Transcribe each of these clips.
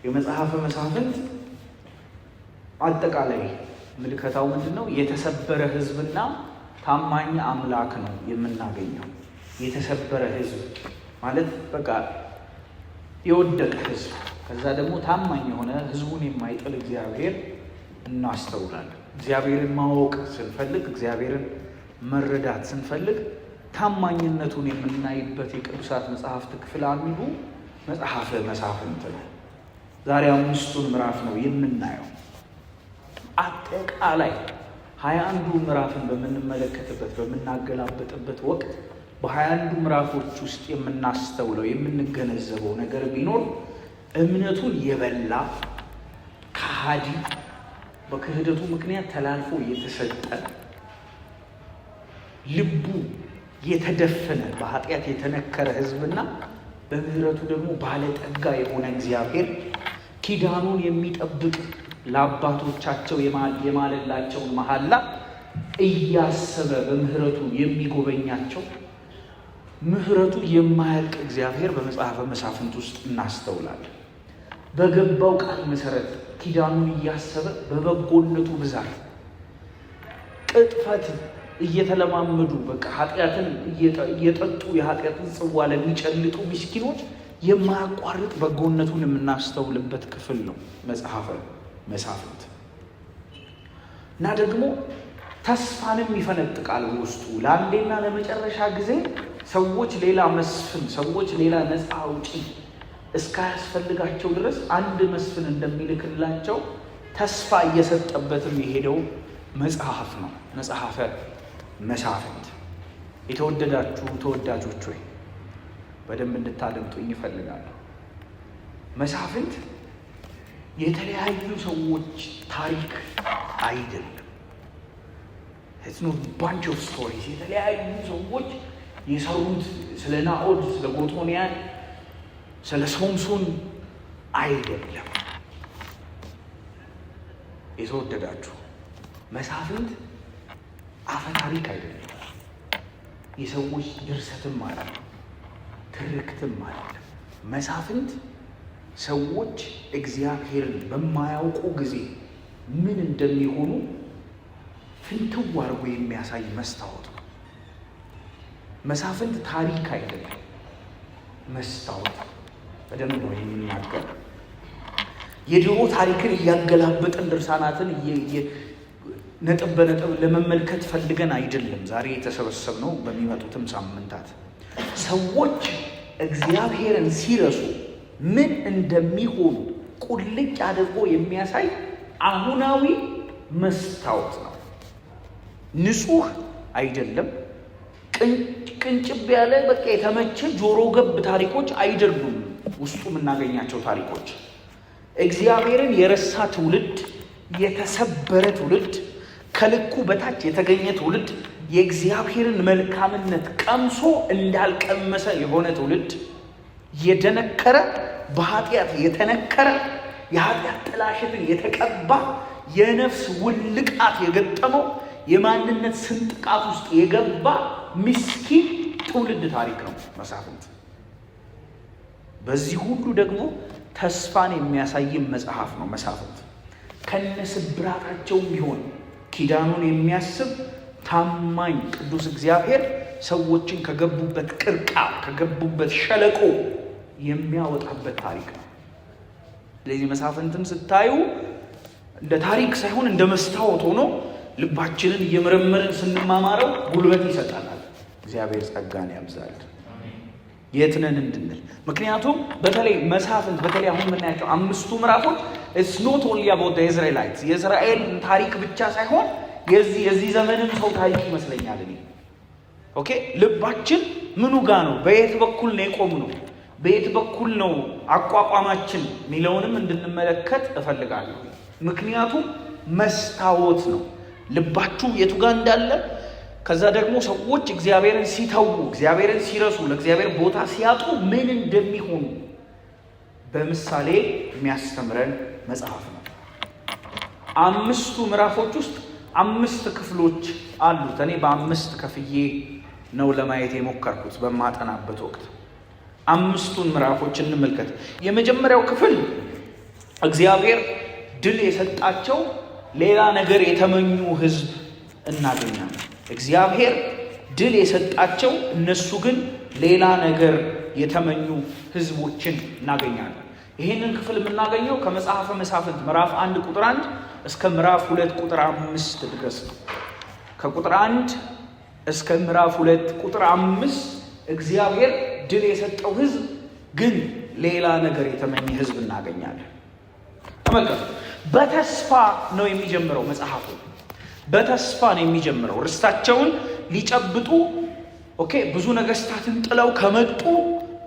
የመጽሐፈ መሳፍንት አጠቃላይ ምልከታው ምንድነው? የተሰበረ ህዝብና ታማኝ አምላክ ነው የምናገኘው። የተሰበረ ህዝብ ማለት በቃ የወደቀ ህዝብ፣ ከዛ ደግሞ ታማኝ የሆነ ህዝቡን የማይጥል እግዚአብሔር እናስተውላለን። እግዚአብሔርን ማወቅ ስንፈልግ፣ እግዚአብሔርን መረዳት ስንፈልግ ታማኝነቱን የምናይበት የቅዱሳት መጽሐፍት ክፍል አንዱ መጽሐፈ መሳፍንት ነው። ዛሬ 5ቱን ምዕራፍ ነው የምናየው። አጠቃላይ 21ዱ ምዕራፍን በምንመለከትበት በምናገላበጥበት ወቅት በ21ዱ ምዕራፎች ውስጥ የምናስተውለው የምንገነዘበው ነገር ቢኖር እምነቱን የበላ ከሃዲ፣ በክህደቱ ምክንያት ተላልፎ የተሰጠ፣ ልቡ የተደፈነ በኃጢአት የተነከረ ህዝብና በምህረቱ ደግሞ ባለጠጋ የሆነ እግዚአብሔር ኪዳኑን የሚጠብቅ ለአባቶቻቸው የማለላቸውን መሐላ እያሰበ በምህረቱ የሚጎበኛቸው ምህረቱ የማያልቅ እግዚአብሔር በመጽሐፈ መሳፍንት ውስጥ እናስተውላለን። በገባው ቃል መሰረት ኪዳኑን እያሰበ በበጎነቱ ብዛት ቅጥፈት እየተለማመዱ በቃ ኃጢአትን እየጠጡ የኃጢአትን ጽዋ ለሚጨልጡ ምስኪኖች የማያቋርጥ በጎነቱን የምናስተውልበት ክፍል ነው መጽሐፈ መሳፍንት እና ደግሞ ተስፋንም ይፈነጥቃል ውስጡ። ለአንዴና ለመጨረሻ ጊዜ ሰዎች ሌላ መስፍን፣ ሰዎች ሌላ ነፃ አውጪ እስካያስፈልጋቸው ድረስ አንድ መስፍን እንደሚልክላቸው ተስፋ እየሰጠበትም የሄደው መጽሐፍ ነው መጽሐፈ መሳፍንት። የተወደዳችሁ ተወዳጆች ሆይ በደንብ እንድታደምጡኝ ይፈልጋለሁ። መሳፍንት የተለያዩ ሰዎች ታሪክ አይደለም። it's not bunch of stories። የተለያዩ ሰዎች የሰሩት ስለ ናኦድ፣ ስለ ጎቶንያን፣ ስለ ሶምሶን አይደለም። የተወደዳችሁ መሳፍንት አፈ ታሪክ አይደለም። የሰዎች ድርሰትም አይደለም፣ ትርክትም አይደለም። መሳፍንት ሰዎች እግዚአብሔርን በማያውቁ ጊዜ ምን እንደሚሆኑ ፍንትው አድርጎ የሚያሳይ መስታወት ነው። መሳፍንት ታሪክ አይደለም፣ መስታወት። በደንብ ነው የሚናገር። የድሮ ታሪክን እያገላበጥን ድርሳናትን ነጥብ በነጥብ ለመመልከት ፈልገን አይደለም ዛሬ የተሰበሰብነው። በሚመጡትም ሳምንታት ሰዎች እግዚአብሔርን ሲረሱ ምን እንደሚሆኑ ቁልጭ አድርጎ የሚያሳይ አሁናዊ መስታወት ነው። ንጹህ አይደለም። ቅንጭብ ያለ በቃ የተመቸ ጆሮ ገብ ታሪኮች አይደሉም። ውስጡ የምናገኛቸው ታሪኮች እግዚአብሔርን የረሳ ትውልድ፣ የተሰበረ ትውልድ፣ ከልኩ በታች የተገኘ ትውልድ፣ የእግዚአብሔርን መልካምነት ቀምሶ እንዳልቀመሰ የሆነ ትውልድ፣ የደነከረ በኃጢአት የተነከረ የኃጢአት ጥላሸትን የተቀባ የነፍስ ውልቃት የገጠመው የማንነት ስንጥቃት ውስጥ የገባ ምስኪን ትውልድ ታሪክ ነው መሳፍንት። በዚህ ሁሉ ደግሞ ተስፋን የሚያሳይም መጽሐፍ ነው መሳፍንት። ከነስብራታቸውም ቢሆን ኪዳኑን የሚያስብ ታማኝ ቅዱስ እግዚአብሔር ሰዎችን ከገቡበት ቅርቃር ከገቡበት ሸለቆ የሚያወጣበት ታሪክ ነው። ስለዚህ መሳፍንትን ስታዩ እንደ ታሪክ ሳይሆን እንደ መስታወት ሆኖ ልባችንን እየመረመርን ስንማማረው ጉልበት ይሰጣናል። እግዚአብሔር ጸጋን ያብዛል የት ነን እንድንል። ምክንያቱም በተለይ መሳፍንት በተለይ አሁን የምናያቸው 5ቱ ምዕራፎች it's not only about the Israelites የእስራኤል ታሪክ ብቻ ሳይሆን የዚህ ዘመንም ሰው ታሪክ ይመስለኛል እኔ። ኦኬ ልባችን ምኑ ጋር ነው? በየት በኩል ነው የቆምነው? በየት በኩል ነው አቋቋማችን ሚለውንም እንድንመለከት እፈልጋለሁ። ምክንያቱም መስታወት ነው ልባችሁ የቱ ጋር እንዳለ። ከዛ ደግሞ ሰዎች እግዚአብሔርን ሲተዉ፣ እግዚአብሔርን ሲረሱ፣ ለእግዚአብሔር ቦታ ሲያጡ ምን እንደሚሆኑ በምሳሌ የሚያስተምረን መጽሐፍ ነው። 5ቱ ምዕራፎች ውስጥ 5 ክፍሎች አሉት። እኔ በ5 ከፍዬ ነው ለማየት የሞከርኩት በማጠናበት ወቅት። 5ቱን ምዕራፎች እንመልከት። የመጀመሪያው ክፍል እግዚአብሔር ድል የሰጣቸው ሌላ ነገር የተመኙ ህዝብ እናገኛለን። እግዚአብሔር ድል የሰጣቸው እነሱ ግን ሌላ ነገር የተመኙ ህዝቦችን እናገኛለን። ይህንን ክፍል የምናገኘው ከመጽሐፈ መሳፍንት ምዕራፍ 1 ቁጥር 1 እስከ ምዕራፍ 2 ቁጥር 5 ድረስ ነው። ከቁጥር 1 እስከ ምዕራፍ 2 ቁጥር 5 እግዚአብሔር ድል የሰጠው ህዝብ ግን ሌላ ነገር የተመኘ ህዝብ እናገኛለን። ተመልከቱ። በተስፋ ነው የሚጀምረው መጽሐፉ። በተስፋ ነው የሚጀምረው። ርስታቸውን ሊጨብጡ ብዙ ነገስታትን ጥለው ከመጡ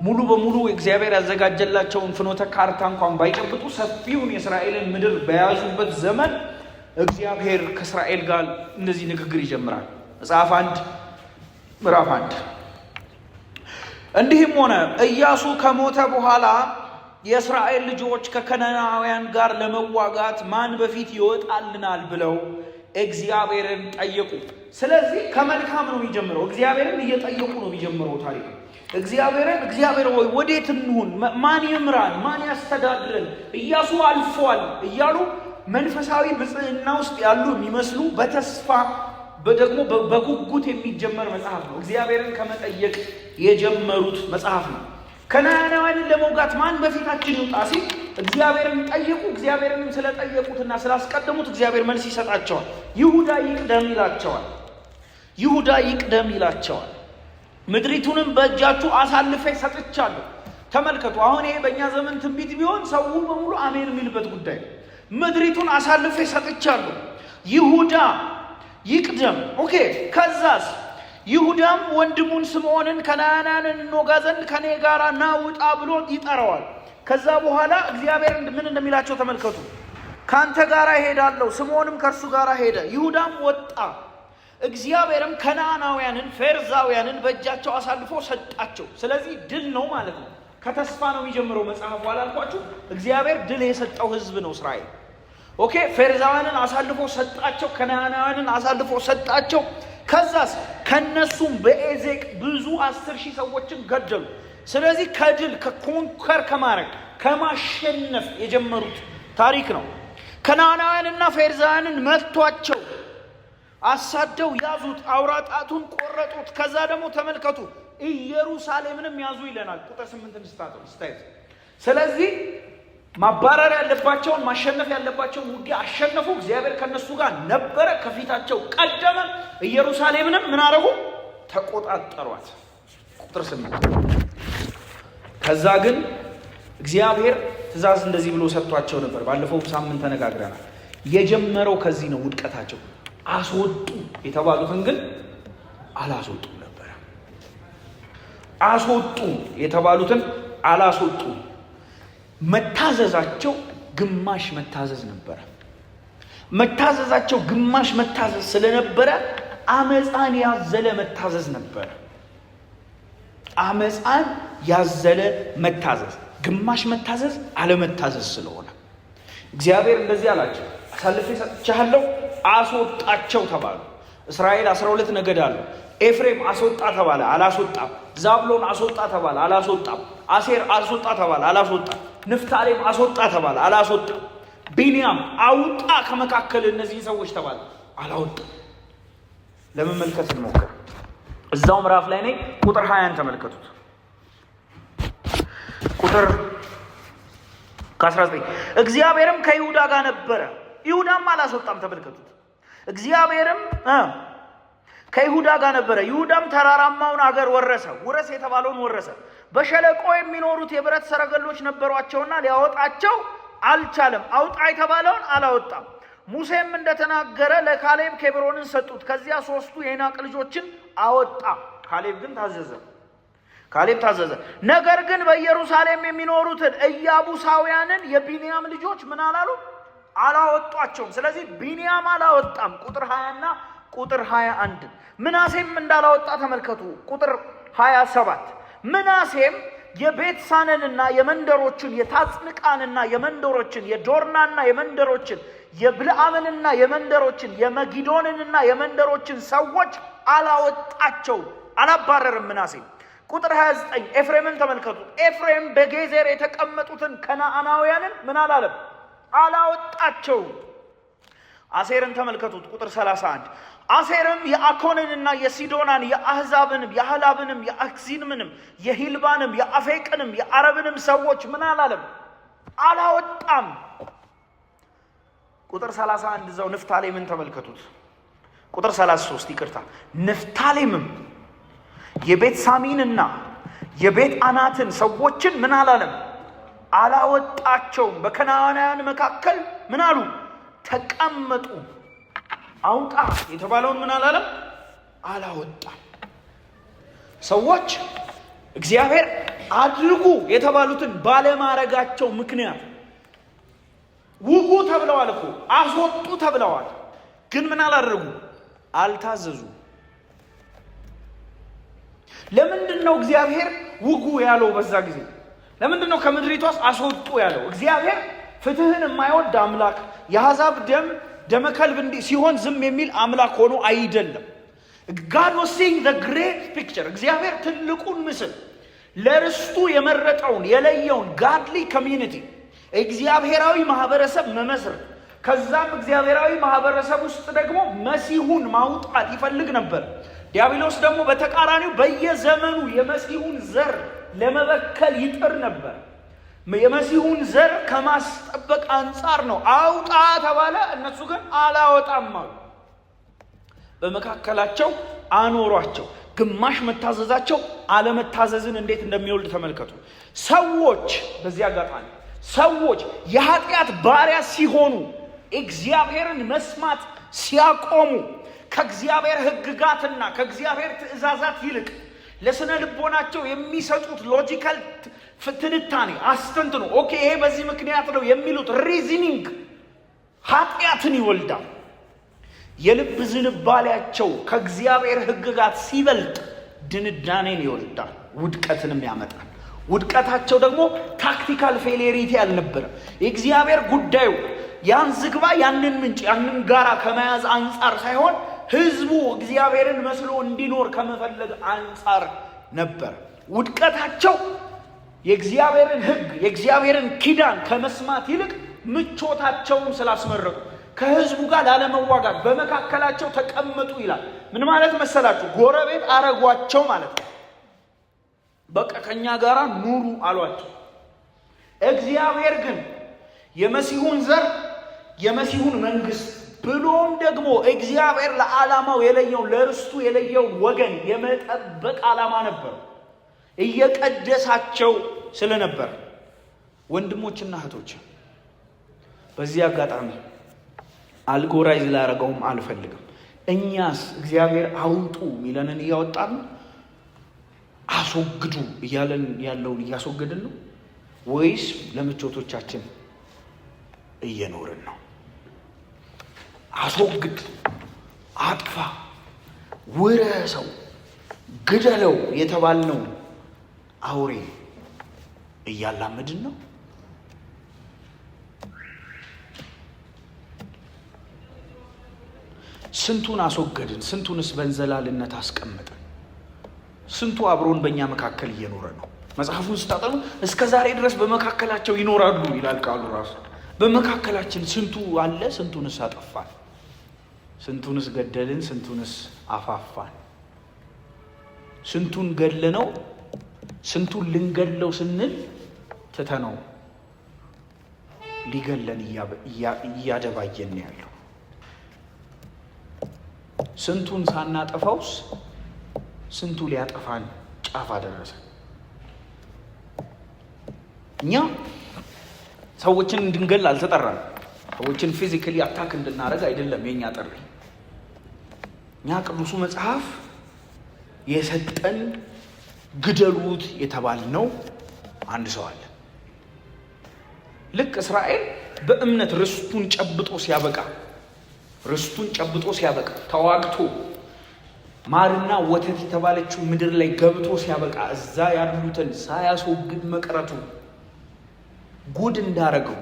ሙሉ በሙሉ እግዚአብሔር ያዘጋጀላቸውን ፍኖተ ካርታ እንኳን ባይጨብጡ ሰፊውን የእስራኤልን ምድር በያዙበት ዘመን እግዚአብሔር ከእስራኤል ጋር እንደዚህ ንግግር ይጀምራል። መጽሐፍ 1 ምዕራፍ 1 እንዲህም ሆነ ኢያሱ ከሞተ በኋላ የእስራኤል ልጆች ከከነዓናውያን ጋር ለመዋጋት ማን በፊት ይወጣልናል ብለው እግዚአብሔርን ጠየቁ። ስለዚህ ከመልካም ነው የሚጀምረው። እግዚአብሔርን እየጠየቁ ነው የሚጀምረው ታሪክ። እግዚአብሔር ሆይ ወዴት እንሁን? ማን ይምራን? ማን ያስተዳድረን? ኢያሱ አልፏል እያሉ መንፈሳዊ ብጽዕና ውስጥ ያሉ የሚመስሉ በተስፋ ደግሞ በጉጉት የሚጀመር መጽሐፍ ነው። እግዚአብሔርን ከመጠየቅ የጀመሩት መጽሐፍ ነው። ከነዓናውያንን ለመውጋት ማን በፊታችን ይውጣ ሲል እግዚአብሔርን ጠየቁ። እግዚአብሔርን ስለጠየቁትና ስላስቀደሙት እግዚአብሔር መልስ ይሰጣቸዋል። ይሁዳ ይቅደም ይላቸዋል። ምድሪቱንም በእጃችሁ አሳልፌ ሰጥቻለሁ። ተመልከቱ። አሁን ይሄ በእኛ ዘመን ትንቢት ቢሆን ሰው በሙሉ አሜን የሚልበት ጉዳይ። ምድሪቱን አሳልፌ ሰጥቻለሁ። ይሁዳ ይቅደም። ከዛስ ይሁዳም ወንድሙን ስምዖንን ከነዓናንን እንወጋ ዘንድ ከኔ ጋር ና ውጣ ብሎ ይጠራዋል። ከዛ በኋላ እግዚአብሔር ምን እንደሚላቸው ተመልከቱ። ካንተ ጋር እሄዳለሁ። ስምዖንም ከእርሱ ጋር ሄደ። ይሁዳም ወጣ። እግዚአብሔርም ከነዓናውያንን ፌርዛውያንን በእጃቸው አሳልፎ ሰጣቸው። ስለዚህ ድል ነው ማለት ነው። ከተስፋ ነው የሚጀምረው መጽሐፉ። አላልኳችሁ? እግዚአብሔር ድል የሰጠው ህዝብ ነው እስራኤል። ፌርዛውያንን አሳልፎ ሰጣቸው። ከነዓናውያንን አሳልፎ ሰጣቸው። ከዛስ ከነሱም በኤዜቅ ብዙ 10,000 ሰዎችን ገደሉ። ስለዚህ ከድል ከኮንከር ከማድረግ ከማሸነፍ የጀመሩት ታሪክ ነው። ከነዓናውያንና ፌርዛውያንን መቷቸው፣ አሳደው ያዙት፣ አውራጣቱን ቆረጡት። ከዛ ደግሞ ተመልከቱ ኢየሩሳሌምንም ያዙ ይለናል ቁጥር 8 ስታዩት። ስለዚህ ማባረር ያለባቸውን ማሸነፍ ያለባቸውን ውጊያ አሸነፉ። እግዚአብሔር ከነሱ ጋር ነበረ፣ ከፊታቸው ቀደመ። ኢየሩሳሌምንም ምን አረጉ? ተቆጣጠሯት። ቁጥር 8 ከዛ ግን እግዚአብሔር ትእዛዝ እንደዚህ ብሎ ሰጥቷቸው ነበር። ባለፈው ሳምንት ተነጋግረናል። የጀመረው ከዚህ ነው ውድቀታቸው። አስወጡ የተባሉትን ግን አላስወጡም ነበር። አስወጡ የተባሉትን አላስወጡም። መታዘዛቸው ግማሽ መታዘዝ ነበረ። መታዘዛቸው ግማሽ መታዘዝ ስለነበረ አመፃን ያዘለ መታዘዝ ነበረ። አመፃን ያዘለ መታዘዝ፣ ግማሽ መታዘዝ አለመታዘዝ ስለሆነ እግዚአብሔር እንደዚህ አላቸው፣ አሳልፌ ሰጥቻለሁ፣ አስወጣቸው ተባሉ። እስራኤል 12 ነገድ አለው። ኤፍሬም አስወጣ ተባለ፣ አላስወጣም። ዛብሎን አስወጣ ተባለ፣ አላስወጣም። አሴር አስወጣ ተባለ፣ አላስወጣም። ንፍታሌም አስወጣ ተባለ፣ አላስወጣም። ቢንያም አውጣ ከመካከል እነዚህ ሰዎች ተባለ፣ አላወጣም። ለመመልከት እንሞክር። እዛው ምዕራፍ ላይ ነኝ። ቁጥር 20 ተመልከቱት። ቁጥር 19 እግዚአብሔርም ከይሁዳ ጋር ነበረ፣ ይሁዳም አላስወጣም። ተመልከቱት። እግዚአብሔርም ከይሁዳ ጋር ነበረ፣ ይሁዳም ተራራማውን አገር ወረሰ፣ ውረስ የተባለውን ወረሰ። በሸለቆ የሚኖሩት የብረት ሰረገሎች ነበሯቸውና ሊያወጣቸው አልቻለም። አውጣ የተባለውን አላወጣም። ሙሴም እንደተናገረ ለካሌብ ኬብሮንን ሰጡት። ከዚያ 3ቱ የዔናቅ ልጆችን አወጣ። ካሌብ ታዘዘ። ነገር ግን በኢየሩሳሌም የሚኖሩትን ኢያቡሳውያንን የቢንያም ልጆች ምን አላሉ? አላወጧቸውም። ስለዚህ ቢንያም አላወጣም። ቁጥር 20 እና ቁጥር 21 ምናሴም እንዳላወጣ ተመልከቱ። ቁጥር 27 ምናሴም የቤትሳንንና የመንደሮችን የታጽንቃንና የመንደሮችን የዶርናና የመንደሮችን የብልዓምንና የመንደሮችን የመጊዶንንና የመንደሮችን ሰዎች አላወጣቸው፣ አላባረርም ምናሴ። ቁጥር 29 ኤፍሬምን ተመልከቱ። ኤፍሬም በጌዜር የተቀመጡትን ከነዓናውያንን ምን አላለም? አላወጣቸውም። አሴርን ተመልከቱት ቁጥር 31 አሴርም የአኮንንና የሲዶናን የአሕዛብንም የሐላብንም የአክዚምንም የሂልባንም የአፌቅንም የአረብንም ሰዎች ምን አላለም? አላወጣም። ቁጥር 31 እዛው ንፍታሌምን ተመልከቱት። ቁጥር 33 ይቅርታ፣ ንፍታሌምም የቤት ሳሚንና የቤት አናትን ሰዎችን ምን አላለም? አላወጣቸውም። በከነዓናውያን መካከል ምን አሉ? ተቀመጡ። አውጣ የተባለውን ምን አላለም? አላወጣም። ሰዎች እግዚአብሔር አድርጉ የተባሉትን ባለማረጋቸው ምክንያት ውጉ ተብለዋል እኮ፣ አስወጡ ተብለዋል። ግን ምን አላደረጉ? አልታዘዙ። ለምንድን ነው እግዚአብሔር ውጉ ያለው? በዛ ጊዜ ለምንድን ነው ከምድሪቷስ አስወጡ ያለው? እግዚአብሔር ፍትህን የማይወድ አምላክ፣ የአሕዛብ ደመ ከልብ እንዲህ ሲሆን ዝም የሚል አምላክ ሆኖ አይደለም። God was seeing the great picture። እግዚአብሔር ትልቁን ምስል ለርስቱ የመረጠውን የለየውን godly community እግዚአብሔራዊ ማህበረሰብ መመስረት፣ ከዛም እግዚአብሔራዊ ማህበረሰብ ውስጥ ደግሞ መሲሁን ማውጣት ይፈልግ ነበር። ዲያብሎስ ደግሞ በተቃራኒው በየዘመኑ የመሲሁን ዘር ለመበከል ይጥር ነበር። የመሲሁን ዘር ከማስጠበቅ አንጻር ነው አውጣ ተባለ። እነሱ ግን አላወጣም አሉ። በመካከላቸው አኖሯቸው። ግማሽ መታዘዛቸው አለመታዘዝን እንዴት እንደሚወልድ ተመልከቱ። ሰዎች በዚህ አጋጣሚ ሰዎች የኃጢአት ባሪያ ሲሆኑ እግዚአብሔርን መስማት ሲያቆሙ ከእግዚአብሔር ሕግጋትና ከእግዚአብሔር ትእዛዛት ይልቅ ለስነ ልቦናቸው የሚሰጡት ሎጂካል ትንታኔ አስተንትኖ ኦኬ ይሄ በዚህ ምክንያት ነው የሚሉት ሪዝኒንግ ኃጢአትን ይወልዳል። የልብ ዝንባሌያቸው ከእግዚአብሔር ሕግጋት ሲበልጥ ድንዳኔን ይወልዳል፣ ውድቀትንም ያመጣል። ውድቀታቸው ደግሞ ታክቲካል ፌሌሪቲ አልነበረ። የእግዚአብሔር ጉዳዩ ያን ዝግባ ያንን ምንጭ ያንን ጋራ ከመያዝ አንጻር ሳይሆን ህዝቡ እግዚአብሔርን መስሎ እንዲኖር ከመፈለግ አንጻር ነበር። ውድቀታቸው የእግዚአብሔርን ሕግ የእግዚአብሔርን ኪዳን ከመስማት ይልቅ ምቾታቸውን ስላስመረጡ ከህዝቡ ጋር ላለመዋጋት በመካከላቸው ተቀመጡ ይላል። ምን ማለት መሰላችሁ? ጎረቤት አረጓቸው ማለት ነው። በቃ ከኛ ጋራ ኑሩ አሏቸው። እግዚአብሔር ግን የመሲሁን ዘር የመሲሁን መንግስት ብሎም ደግሞ እግዚአብሔር ለዓላማው የለየውን ለርስቱ የለየውን ወገን የመጠበቅ ዓላማ ነበር። እየቀደሳቸው ስለነበር ወንድሞችና እህቶች በዚህ አጋጣሚ አልጎራይዝ ላደረገውም አልፈልግም። እኛስ እግዚአብሔር አውጡ ሚለንን እያወጣን አስወግዱ እያለን ያለውን እያስወገድን ነው ወይስ ለምቾቶቻችን እየኖርን ነው? አስወግድ፣ አጥፋ፣ ውረሰው፣ ግደለው የተባልነው አውሬ እያላመድን ነው? ስንቱን አስወገድን? ስንቱንስ በእንዘላልነት አስቀመጥን? ስንቱ አብሮን በእኛ መካከል እየኖረ ነው? መጽሐፉን ስታጠኑ እስከ ዛሬ ድረስ በመካከላቸው ይኖራሉ ይላል ቃሉ ራሱ። በመካከላችን ስንቱ አለ? ስንቱንስ አጠፋን? ስንቱንስ ገደልን? ስንቱንስ አፋፋን? ስንቱን ገለነው? ስንቱን ልንገለው ስንል ትተነው ሊገለን እያደባየን ያለው። ስንቱን ሳናጠፋውስ ስንቱ ሊያጠፋን ጫፍ አደረሰ። እኛ ሰዎችን እንድንገል አልተጠራን። ሰዎችን ፊዚካሊ አታክ እንድናደርግ አይደለም የኛ ጥሪ። እኛ ቅዱሱ መጽሐፍ የሰጠን ግደሉት የተባልነው አንድ ሰው አለ። ልክ እስራኤል በእምነት ርስቱን ጨብጦ ሲያበቃ ተዋግቶ ማርና ወተት የተባለችው ምድር ላይ ገብቶ ሲያበቃ እዛ ያሉትን ሳያስወግድ መቅረቱ ጉድ እንዳረገው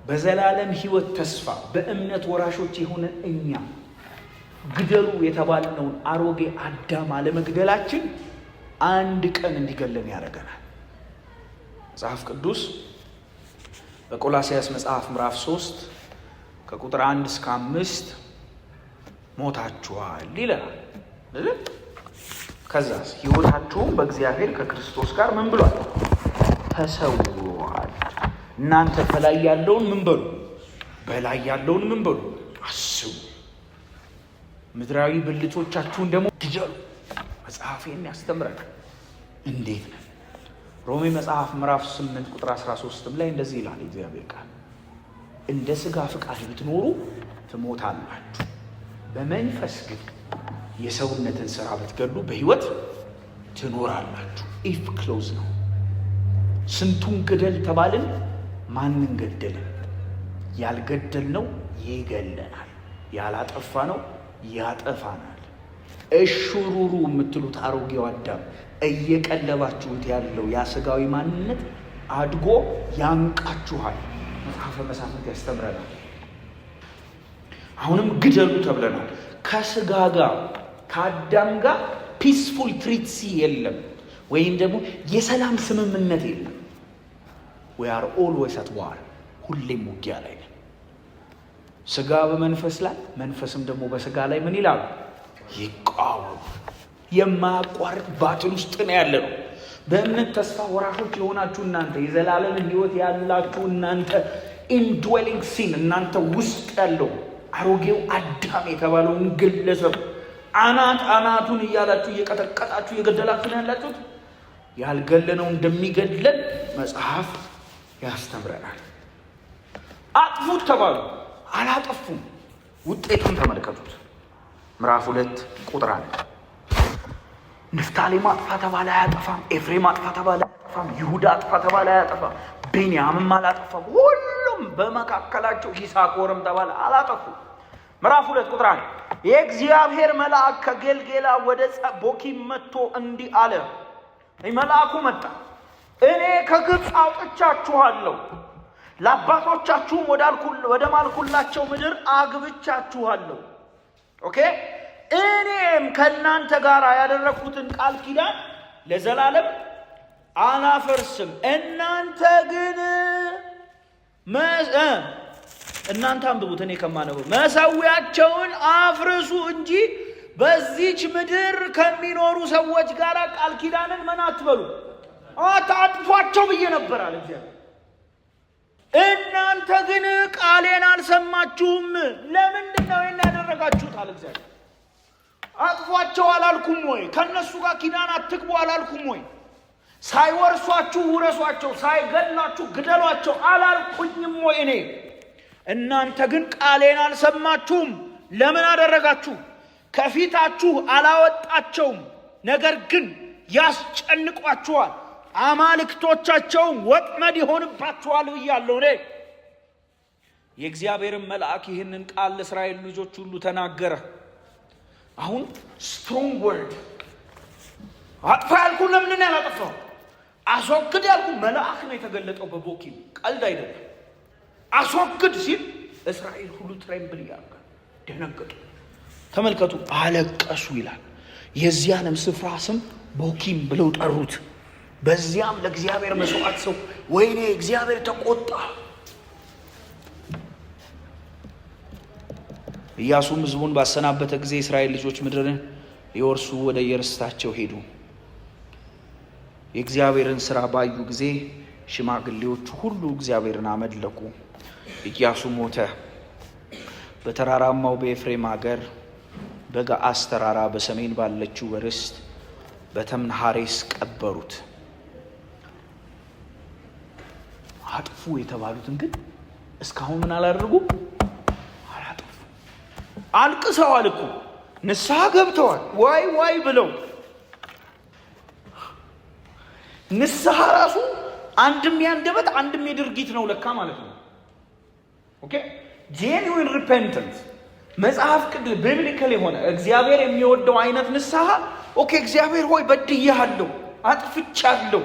በዘላለም ሕይወት ተስፋ በእምነት ወራሾች የሆነ እኛ ግደሉ የተባልነውን አሮጌ አዳም አለመግደላችን አንድ ቀን እንዲገለን ያደርገናል። መጽሐፍ ቅዱስ በቆላስይስ መጽሐፍ ምዕራፍ 3 ከቁጥር 1 እስከ 5 ሞታችኋል ይለናል አይደል? ከዛስ ሕይወታችሁም በእግዚአብሔር ከክርስቶስ ጋር ምን ብሏል? ተሰውሯል። እናንተ በላይ ያለውን ምን በሉ? በላይ ያለውን ምን በሉ? አስቡ። ምድራዊ ብልቶቻችሁን ደግሞ ግደሉ። መጽሐፌን ያስተምራል። እንዴት ነው? ሮሜ መጽሐፍ ምዕራፍ 8 ቁጥር 13 ላይ እንደዚህ ይላል እግዚአብሔር ቃል፣ እንደ ሥጋ ፍቃድ ብትኖሩ ትሞታላችሁ፣ በመንፈስ ግን የሰውነትን ሥራ ብትገድሉ በሕይወት ትኖራላችሁ። ኢፍ ክሎዝ ነው። ስንቱን ግደል ተባልን? ማንን ገደልን? ያልገደልነው ይገለናል፣ ያላጠፋነው ያጠፋናል። እሹሩሩ የምትሉት አሮጌው አዳም እየቀለባችሁት ያለው ያ ሥጋዊ ማንነት አድጎ ያንቃችኋል። መጽሐፈ መሳፍንት ያስተምረናል። አሁንም ግደሉ ተብለናል። ከሥጋ ጋር ከአዳም ጋር ፒስፉል ትሪትሲ የለም፣ ወይም ደግሞ የሰላም ስምምነት የለም። we are always at war። ሁሌም ውጊያ ላይ ነን። ሥጋ በመንፈስ ላይ፣ መንፈስም ደግሞ በሥጋ ላይ ምን ይላሉ? ይቃወሙ። የማያቋርጥ ባትል ውስጥ ነው ያለ ነው። በእምነት ተስፋ ወራሾች የሆናችሁ እናንተ፣ የዘላለምን ሕይወት ያላችሁ እናንተ፣ ኢንድዌሊንግ ሲን እናንተ ውስጥ ያለው አሮጌው አዳም የተባለውን ግለሰብ አናቱን እያላችሁ እየቀጠቀጣችሁ እየገደላችሁ ነው ያላችሁት። ያልገለነው እንደሚገድለን መጽሐፍ ያስተምረናል። አጥፉት ተባሉ፣ አላጠፉም። ውጤቱን ተመልከቱት። ምዕራፍ 2 ቁጥር 1 ንፍታሌም አጥፋ ተባለ አያጠፋም፣ ኤፍሬም አጥፋ ተባለ አያጠፋም፣ ይሁዳ አጥፋ ተባለ አያጠፋም፣ ቤንያምም አላጠፋም፣ ሁሉም በመካከላቸው ይሳኮርም ተባለ አላጠፉም። ምዕራፍ 2 ቁጥር 1 የእግዚአብሔር መልአክ ከጌልጌላ ወደ ቦኪም መጥቶ እንዲህ አለ። መልአኩ መጣ፣ እኔ ከግብፅ አውጥቻችኋለሁ፣ ለአባቶቻችሁም ወደ ማልኩላቸው ምድር አግብቻችኋለሁ። ኦኬ፣ እኔም ከእናንተ ጋር ያደረግኩትን ቃል ኪዳን ለዘላለም አላፈርስም። እናንተ ግን እናንተ አንብቡት፣ እኔ ከማነበው መሠዊያቸውን አፍርሱ እንጂ በዚች ምድር ከሚኖሩ ሰዎች ጋር ቃል ኪዳንን ምን አትበሉ፣ አታጥፏቸው ብዬ ነበር አለ እግዚአብሔር። እናንተ ግን ቃሌን አልሰማችሁም። ለምንድን ነው ይህን ያደረጋችሁት አለ እግዚአብሔር። አጥፏቸው አላልኩም ወይ? ከእነሱ ጋር ኪዳን አትግቡ አላልኩም ወይ? ሳይወርሷችሁ ውረሷቸው፣ ሳይገላችሁ ግደሏቸው አላልኩኝም ወይ እኔ? እናንተ ግን ቃሌን አልሰማችሁም። ለምን አደረጋችሁ? ከፊታችሁ አላወጣቸውም፣ ነገር ግን ያስጨንቋችኋል፣ አማልክቶቻቸውም ወጥመድ ይሆንባችኋል ብያለሁ እኔ። የእግዚአብሔርን መልአክ ይህንን ቃል ለእስራኤል ልጆች ሁሉ ተናገረ። አሁን ስትሮንግ ወርድ። አጥፋ ያልኩ ለምን ያላጠፋው? አስወግድ ያልኩ መልአክ ነው የተገለጠው በቦኪም፣ ቀልድ አይደለም። አስወግድ ሲል እስራኤል ሁሉ ትሬምብል ያደርጋ፣ ደነገጡ። ተመልከቱ፣ አለቀሱ ይላል። የዚያንም ስፍራ ስም ቦኪም ብለው ጠሩት። በዚያም ለእግዚአብሔር መስዋዕት ሰው፣ ወይኔ እግዚአብሔር ተቆጣ። ኢያሱም ሕዝቡን ባሰናበተ ጊዜ እስራኤል ልጆች ምድርን ሊወርሱ ወደ የርስታቸው ሄዱ። የእግዚአብሔርን ሥራ ባዩ ጊዜ ሽማግሌዎቹ ሁሉ እግዚአብሔርን አመለኩ። ኢያሱ ሞተ። በተራራማው በኤፍሬም ሀገር በገዓስ ተራራ በሰሜን ባለችው ርስት በተምናሐሬስ ቀበሩት። አጥፉ የተባሉትን ግን እስካሁን ምን አላደረጉ? አላጠፉ። አልቅሰዋል እኮ፣ ንስሐ ገብተዋል፣ ዋይ ዋይ ብለው። ንስሐ ራሱ አንድም ያንደበት አንድም የድርጊት ነው ለካ ማለት ነው። ኦኬ፣ ጄኒዊን ሪፔንተንስ መጽሐፍ ቅዱስ ቢብሊካል የሆነ እግዚአብሔር የሚወደው አይነት ንስሐ። ኦኬ፣ እግዚአብሔር ሆይ በድያለሁ፣ አጥፍቻለሁ፣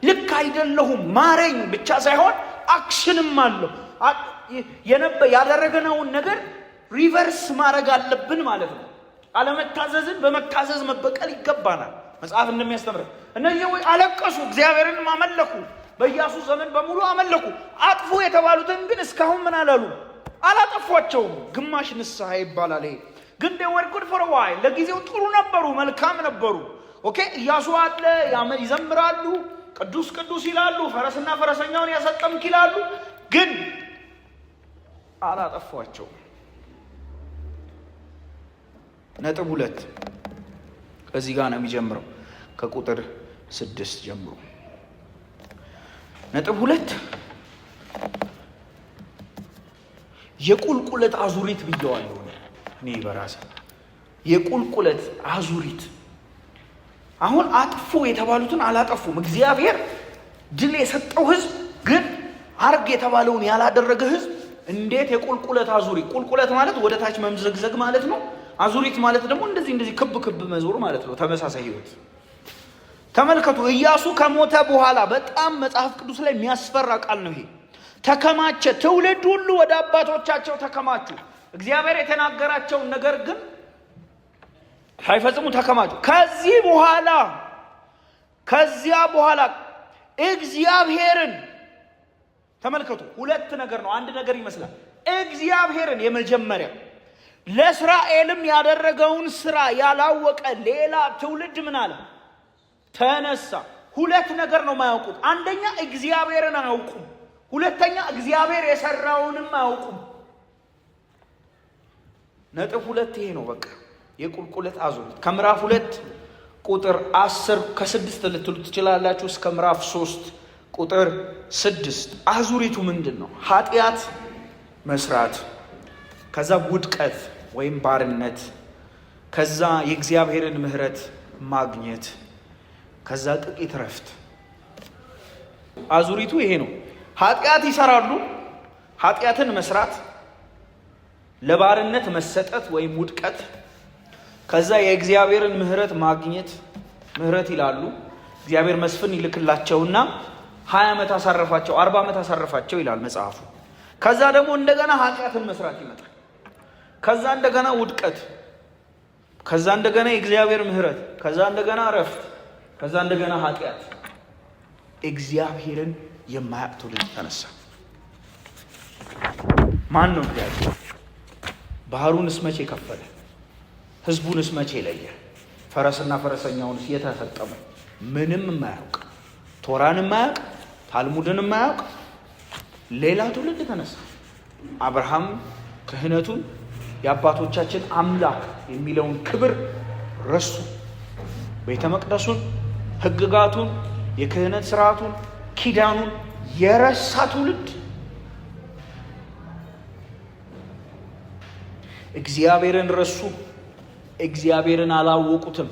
ልክ አይደለሁም ማረኝ ብቻ ሳይሆን አክሽንም አለው። ያደረገነውን ነገር ሪቨርስ ማድረግ አለብን ማለት ነው። አለመታዘዝን በመታዘዝ መበቀል ይገባናል። መጽሐፍ እንደሚያስተምረን እነዚህ ወይ አለቀሱ፣ እግዚአብሔርን አመለኩ፣ በኢያሱ ዘመን በሙሉ አመለኩ። አጥፉ የተባሉትን ግን እስካሁን ምን አላሉ? አላጠፏቸውም። ግማሽ ንስሐ ይባላል ይሄ። ግን they were good for a while። ለጊዜው ጥሩ ነበሩ፣ መልካም ነበሩ። ኦኬ ኢያሱ አለ፣ ይዘምራሉ፣ ቅዱስ ቅዱስ ይላሉ፣ ፈረስና ፈረሰኛውን ያሰጠምክ ይላሉ። ግን አላጠፏቸውም። ነጥብ 2 ከዚህ ጋር ነው የሚጀምረው ከቁጥር 6 ጀምሮ። ነጥብ 2 የቁልቁለት አዙሪት ብየዋለሁ እኔ በራሴ። የቁልቁለት አዙሪት። አሁን አጥፉ የተባሉትን አላጠፉም። እግዚአብሔር ድል የሰጠው ህዝብ ግን አርግ የተባለውን ያላደረገ ህዝብ እንዴት የቁልቁለት አዙሪት። ቁልቁለት ማለት ወደ ታች መምዘግዘግ ማለት ነው። አዙሪት ማለት ደግሞ እንደዚህ ክብ ክብ መዞር ማለት ነው። ተመሳሳይ ህይወት ተመልከቱ። ኢያሱ ከሞተ በኋላ በጣም መጽሐፍ ቅዱስ ላይ የሚያስፈራ ቃል ነው ይሄ። ተከማቸ፣ ትውልድ ሁሉ ወደ አባቶቻቸው ተከማቹ። እግዚአብሔር የተናገራቸውን ነገር ግን ሳይፈጽሙ ተከማቹ። ከዚያ በኋላ እግዚአብሔርን ተመልከቱ። ሁለት ነገር ነው፣ አንድ ነገር ይመስላል። እግዚአብሔርን የመጀመሪያ ለእስራኤልም ያደረገውን ስራ ያላወቀ ሌላ ትውልድ ምን አለ? ተነሳ። ሁለት ነገር ነው የማያውቁት። አንደኛ እግዚአብሔርን አያውቁም፣ ሁለተኛ እግዚአብሔር የሰራውንም አያውቁም። ነጥብ 2 ይሄ ነው በቃ የቁልቁለት አዙሪት። ከምዕራፍ 2 ቁጥር 10 ከ6 ልትሉ ትችላላችሁ እስከ ምዕራፍ 3 ቁጥር 6 አዙሪቱ ምንድን ነው? ኃጢአት መስራት፣ ከዛ ውድቀት ወይም ባርነት፣ ከዛ የእግዚአብሔርን ምሕረት ማግኘት፣ ከዛ ጥቂት ረፍት። አዙሪቱ ይሄ ነው። ኃጢአት ይሰራሉ፣ ኃጢአትን መስራት፣ ለባርነት መሰጠት ወይም ውድቀት፣ ከዛ የእግዚአብሔርን ምሕረት ማግኘት። ምሕረት ይላሉ። እግዚአብሔር መስፍን ይልክላቸውና 20 ዓመት አሳረፋቸው፣ 40 ዓመት አሳረፋቸው ይላል መጽሐፉ። ከዛ ደግሞ እንደገና ኃጢአትን መስራት ይመጣል። ከዛ እንደገና ውድቀት፣ ከዛ እንደገና የእግዚአብሔር ምሕረት፣ ከዛ እንደገና ረፍት፣ ከዛ እንደገና ኃጢአት። እግዚአብሔርን የማያውቅ ትውልድ ተነሳ። ማን ነው እግዚአብሔር? ባህሩንስ መቼ ከፈለ? ህዝቡንስ መቼ ለየ? ፈረስና ፈረሰኛውንስ የተፈጠመ? ምንም የማያውቅ፣ ቶራን የማያውቅ፣ ታልሙድን የማያውቅ ሌላ ትውልድ ተነሳ። አብርሃም ክህነቱን የአባቶቻችን አምላክ የሚለውን ክብር ረሱ። ቤተ መቅደሱን፣ ህግጋቱን፣ የክህነት ስርዓቱን፣ ኪዳኑን የረሳ ትውልድ። እግዚአብሔርን ረሱ፣ እግዚአብሔርን አላወቁትም።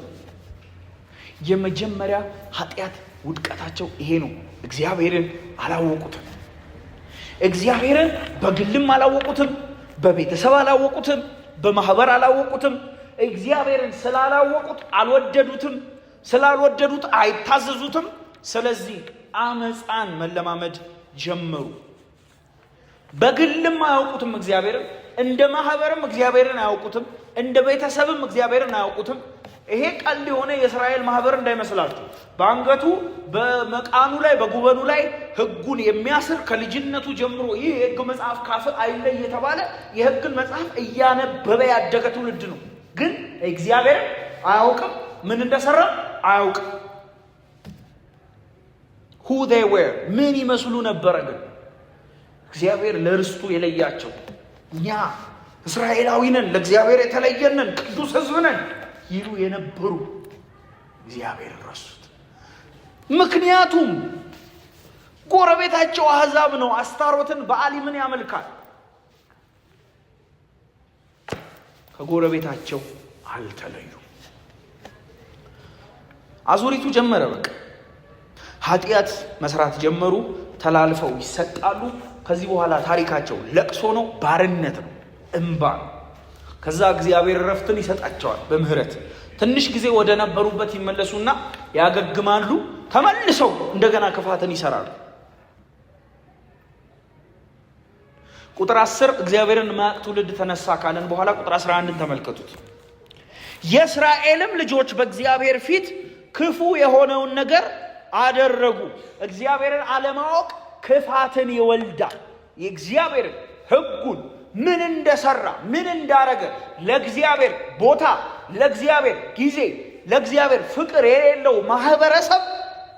የመጀመሪያ ኃጢአት ውድቀታቸው ይሄ ነው። እግዚአብሔርን አላወቁትም። እግዚአብሔርን በግልም አላወቁትም፣ በቤተሰብ አላወቁትም፣ በማህበር አላወቁትም። እግዚአብሔርን ስላላወቁት አልወደዱትም፣ ስላልወደዱት አይታዘዙትም። ስለዚህ አመፃን መለማመድ ጀመሩ። በግልም አያውቁትም እግዚአብሔርን፣ እንደ ማህበርም እግዚአብሔርን አያውቁትም፣ እንደ ቤተሰብም እግዚአብሔርን አያውቁትም። ይሄ ቀልድ የሆነ የእስራኤል ማህበር እንዳይመስላችሁ። በአንገቱ በመቃኑ ላይ በጉበኑ ላይ ህጉን የሚያስር ከልጅነቱ ጀምሮ ይህ የህግ መጽሐፍ ካፍ አይለይ የተባለ የህግን መጽሐፍ እያነበበ ያደገ ትውልድ ነው። ግን እግዚአብሔርን አያውቅም፣ ምን እንደሰራ አያውቅም። who they were ምን ይመስሉ ነበረ? ግን እግዚአብሔር ለርስቱ የለያቸው እኛ እስራኤላዊ ነን፣ ለእግዚአብሔር የተለየን ነን፣ ቅዱስ ህዝብ ነን ይሉ የነበሩ እግዚአብሔር ረሱት። ምክንያቱም ጎረቤታቸው አሕዛብ ነው፣ አስታሮትን በአሊምን ያመልካል። ከጎረቤታቸው አልተለዩ። አዙሪቱ ጀመረ። በቃ ኃጢአት መስራት ጀመሩ፣ ተላልፈው ይሰጣሉ። ከዚህ በኋላ ታሪካቸው ለቅሶ ነው፣ ባርነት ነው፣ እንባ ነው። ከዛ እግዚአብሔር ረፍትን ይሰጣቸዋል በምህረት። ትንሽ ጊዜ ወደ ነበሩበት ይመለሱና ያገግማሉ። ተመልሰው እንደገና ክፋትን ይሰራሉ። ቁጥር 10 እግዚአብሔርን የማያውቅ ትውልድ ተነሳ ካለን በኋላ ቁጥር 11ን ተመልከቱት። የእስራኤልም ልጆች በእግዚአብሔር ፊት ክፉ የሆነውን ነገር አደረጉ። እግዚአብሔርን አለማወቅ ክፋትን ይወልዳል። የእግዚአብሔርን ሕጉን ምን እንደሰራ ምን እንዳረገ ለእግዚአብሔር ቦታ፣ ለእግዚአብሔር ጊዜ፣ ለእግዚአብሔር ፍቅር የሌለው ማህበረሰብ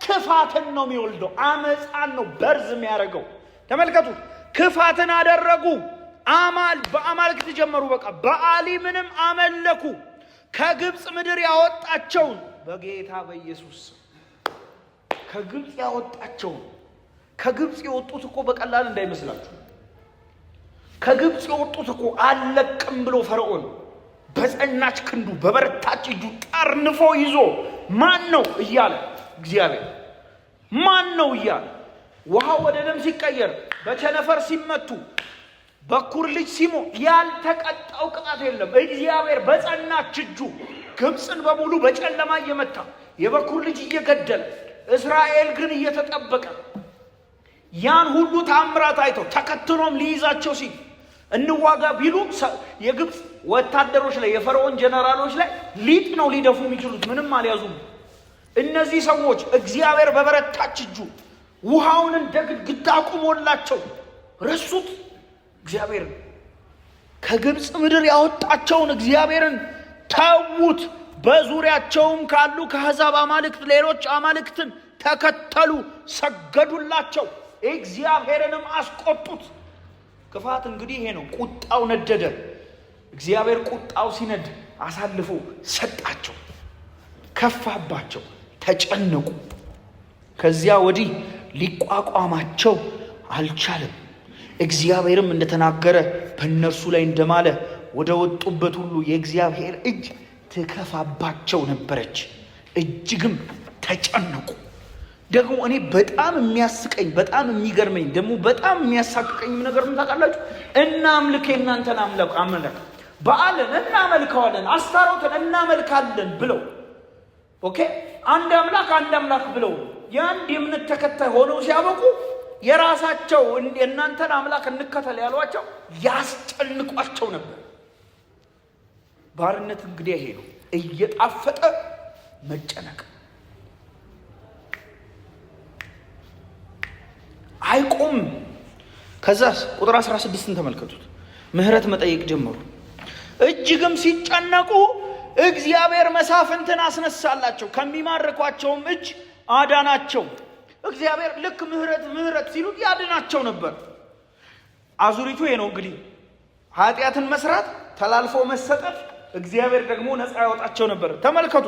ክፋትን ነው የሚወልደው። አመፃን ነው በርዝ የሚያደርገው። ተመልከቱት። ክፋትን አደረጉ። በአማልክት ጀመሩ። በቃ በአሊምንም አመለኩ። ከግብፅ ምድር ያወጣቸውን በጌታ በኢየሱስ ከግብፅ ያወጣቸውን። ከግብፅ የወጡት እኮ በቀላል እንዳይመስላችሁ። ከግብፅ የወጡት እኮ አለቅም ብሎ ፈርዖን በጸናች ክንዱ በበረታች እጁ ጠርንፎ ይዞ ማን ነው እያለ እግዚአብሔር ማን ነው እያለ ውሃ ወደ ደም ሲቀየር፣ በቸነፈር ሲመቱ፣ በኩር ልጅ ሲሞት ያልተቀጣው ቅጣት የለም። እግዚአብሔር በጸናች እጁ ግብፅን በሙሉ በጨለማ እየመታ የበኩር ልጅ እየገደለ እስራኤል ግን እየተጠበቀ ያን ሁሉ ታምራት አይተው ተከትሎም ሊይዛቸው ሲል እንዋጋ ቢሉ የግብፅ ወታደሮች ላይ የፈርዖን ጀነራሎች ላይ ሊጥ ነው ሊደፉ የሚችሉት። ምንም አልያዙም። እነዚህ ሰዎች እግዚአብሔር በበረታች እጁ ውሃውን እንደ ግድግዳ አቁሞላቸው ረሱት። እግዚአብሔር ከግብፅ ምድር ያወጣቸውን እግዚአብሔርን ተዉት። በዙሪያቸውም ካሉ ከአሕዛብ አማልክት ሌሎች አማልክትን ተከተሉ፣ ሰገዱላቸው፣ እግዚአብሔርንም አስቆጡት። ክፋት እንግዲህ ይሄ ነው። ቁጣው ነደደ። እግዚአብሔር ቁጣው ሲነድ አሳልፎ ሰጣቸው፣ ከፋባቸው፣ ተጨነቁ። ከዚያ ወዲህ ሊቋቋማቸው አልቻለም። እግዚአብሔርም እንደተናገረ በእነርሱ ላይ እንደማለ ወደ ወጡበት ሁሉ የእግዚአብሔር እጅ ትከፋባቸው ነበረች፣ እጅግም ተጨነቁ። ደግሞ እኔ በጣም የሚያስቀኝ በጣም የሚገርመኝ ደግሞ በጣም የሚያሳቅቀኝ ነገር ምን ታውቃላችሁ? እናምልክ የእናንተን አምላክ በዓልን እናመልከዋለን፣ አስታሮትን እናመልካለን ብለው አንድ አምላክ ብለው የአንድ የእምነት ተከታይ ሆነው ሲያበቁ የራሳቸው የእናንተን አምላክ እንከተል ያሏቸው ያስጨንቋቸው ነበር። ባርነት እንግዲህ ይሄ ነው፣ እየጣፈጠ መጨነቅ አይቆም። ከዛስ ቁጥር 16ን ተመልከቱት። ምህረት መጠየቅ ጀመሩ። እጅግም ሲጨነቁ እግዚአብሔር መሳፍንትን አስነሳላቸው፣ ከሚማርኳቸውም እጅ አዳናቸው። እግዚአብሔር ልክ ምህረት ሲሉት ያድናቸው ነበር። አዙሪቱ ይሄ ነው እንግዲህ ኃጢአትን መስራት፣ ተላልፎ መሰጠት፣ እግዚአብሔር ደግሞ ነፃ ያወጣቸው ነበር። ተመልከቱ።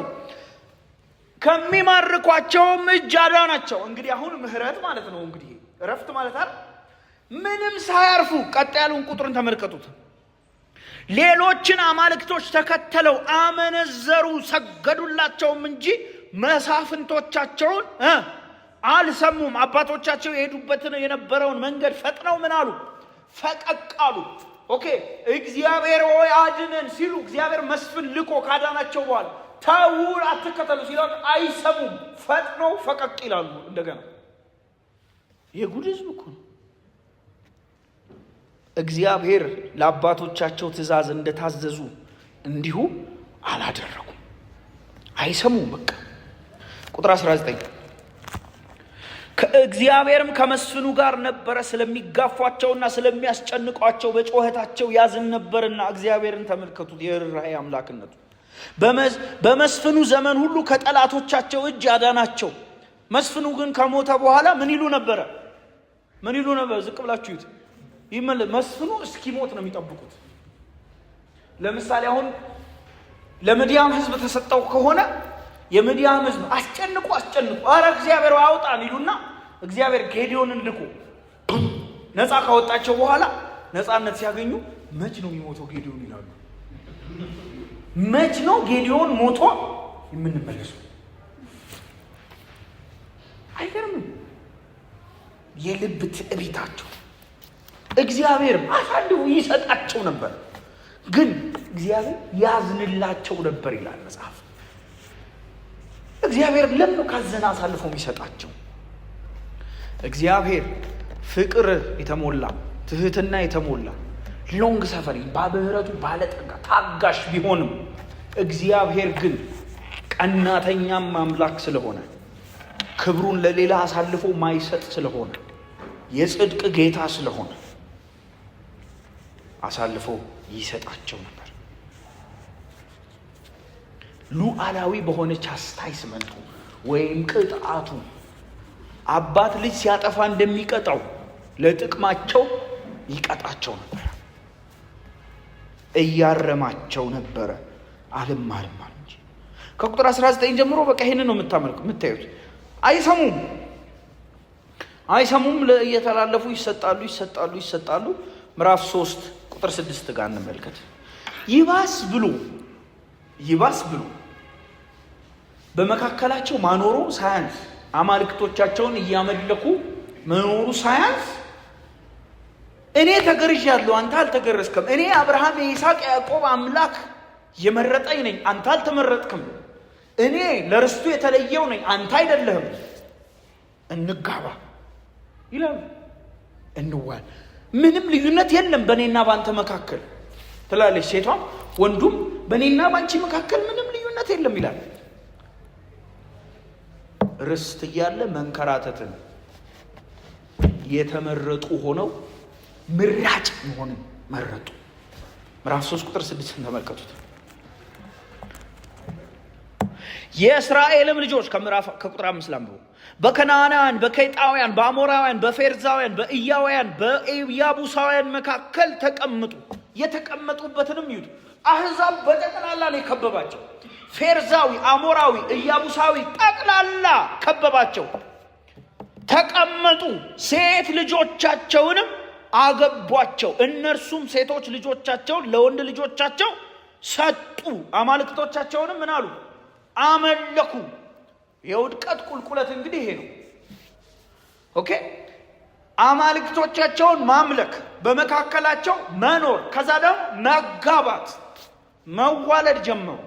ከሚማርኳቸውም እጅ አዳናቸው። እንግዲህ አሁን ምህረት ማለት ነው እንግዲህ እረፍት ማለት አይደል? ምንም ሳያርፉ ቀጥ ያሉን ቁጥርን ተመልከቱት። ሌሎችን አማልክቶች ተከተለው አመነዘሩ፣ ሰገዱላቸውም እንጂ መሳፍንቶቻቸውን አልሰሙም። አባቶቻቸው የሄዱበትን የነበረውን መንገድ ፈጥነው ምን አሉ? ፈቀቅ አሉ። እግዚአብሔር ሆይ አድነን ሲሉ እግዚአብሔር መስፍን ልኮ ካዳናቸው በኋላ ተው አትከተሉ ሲሉ አይሰሙም። ፈጥነው ፈቀቅ ይላሉ። እንደገና የጉድ ሕዝብ እኮ ነው። እግዚአብሔር ለአባቶቻቸው ትእዛዝ እንደታዘዙ እንዲሁ አላደረጉም። አይሰሙም። በቃ ቁጥር 19 ከእግዚአብሔርም ከመስፍኑ ጋር ነበረ፣ ስለሚጋፏቸውና ስለሚያስጨንቋቸው በጮኸታቸው ያዝን ነበርና። እግዚአብሔርን ተመልከቱት፣ የርኅራኄ አምላክነቱ። በመስፍኑ ዘመን ሁሉ ከጠላቶቻቸው እጅ አዳናቸው። መስፍኑ ግን ከሞተ በኋላ ምን ይሉ ነበረ? ዝቅ ብላችሁ ይዩት። መስፍኑ እስኪሞት ነው የሚጠብቁት። ለምሳሌ አሁን ለምድያም ሕዝብ ተሰጠው ከሆነ የምድያም ሕዝብ አስጨንቁ አረ እግዚአብሔር አውጣን ይሉና እግዚአብሔር ጌዲዮንን ልኮ ነፃ ካወጣቸው በኋላ ነፃነት ሲያገኙ መች ነው የሚሞተው ጌዲዮን ይላሉ። መች ነው ጌዲዮን ሞቶ የምንመለሰው? አይገርምም? የልብ ትዕቢታቸው እግዚአብሔር አሳልፎ ይሰጣቸው ነበር፣ ግን እግዚአብሔር ያዝንላቸው ነበር ይላል መጽሐፍ። እግዚአብሔር ለምን ካዘነ አሳልፎ የሚሰጣቸው? እግዚአብሔር ፍቅር የተሞላ ትህትና የተሞላ ሎንግ ሰፈሪ በምህረቱ ባለጠጋ ታጋሽ ቢሆንም እግዚአብሔር ግን ቀናተኛም አምላክ ስለሆነ ክብሩን ለሌላ አሳልፎ ማይሰጥ ስለሆነ የጽድቅ ጌታ ስለሆነ አሳልፎ ይሰጣቸው ነበር። ሉዓላዊ በሆነ ቻስታይስመንቱ ወይም ቅጣቱ አባት ልጅ ሲያጠፋ እንደሚቀጣው ለጥቅማቸው ይቀጣቸው ነበር፣ እያረማቸው ነበረ። አልማርም እንጂ ከቁጥር 19 ጀምሮ በቃ ይሄንን ነው የምታዩት። አይሰሙም እየተላለፉ ይሰጣሉ። ምዕራፍ 3 ቁጥር 6 ጋር እንመልከት። ይባስ ብሎ በመካከላቸው ማኖሩ ሳያንስ አማልክቶቻቸውን እያመለኩ መኖሩ ሳያንስ እኔ ተገርዣለሁ አንተ አልተገረዝክም፣ እኔ አብርሃም የይስሐቅ ያዕቆብ አምላክ የመረጠኝ ነኝ አንተ አልተመረጥክም፣ እኔ ለርስቱ የተለየው ነኝ አንተ አይደለህም፣ እንጋባ ይላሉ። እንዋል፣ ምንም ልዩነት የለም በእኔና ባንተ መካከል ትላለች ሴቷም ወንዱም፣ በእኔና ባንቺ መካከል ምንም ልዩነት የለም ይላል። ርስት እያለ መንከራተትን የተመረጡ ሆነው ምራጭ መሆንን መረጡ። ምዕራፍ 3 ቁጥር 6 ተመልከቱት። የእስራኤልም ልጆች ከቁጥር 5 ላምሩ በከነዓናውያን፣ በኬጣውያን፣ በአሞራውያን፣ በፌርዛውያን፣ በኢያውያን፣ በኢያቡሳውያን መካከል ተቀመጡ። የተቀመጡበትንም ይዩት። አሕዛብ በጠቅላላ ነው የከበባቸው። ፌርዛዊ፣ አሞራዊ፣ ኢያቡሳዊ ጠቅላላ ከበባቸው። ተቀመጡ። ሴት ልጆቻቸውንም አገቧቸው። እነርሱም ሴቶች ልጆቻቸውን ለወንድ ልጆቻቸው ሰጡ። አማልክቶቻቸውንም ምን አሉ? አመለኩ። የውድቀት ቁልቁለት እንግዲህ ይሄ ነው። ኦኬ፣ አማልክቶቻቸውን ማምለክ፣ በመካከላቸው መኖር፣ ከዛ ደግሞ መጋባት፣ መዋለድ ጀመሩ።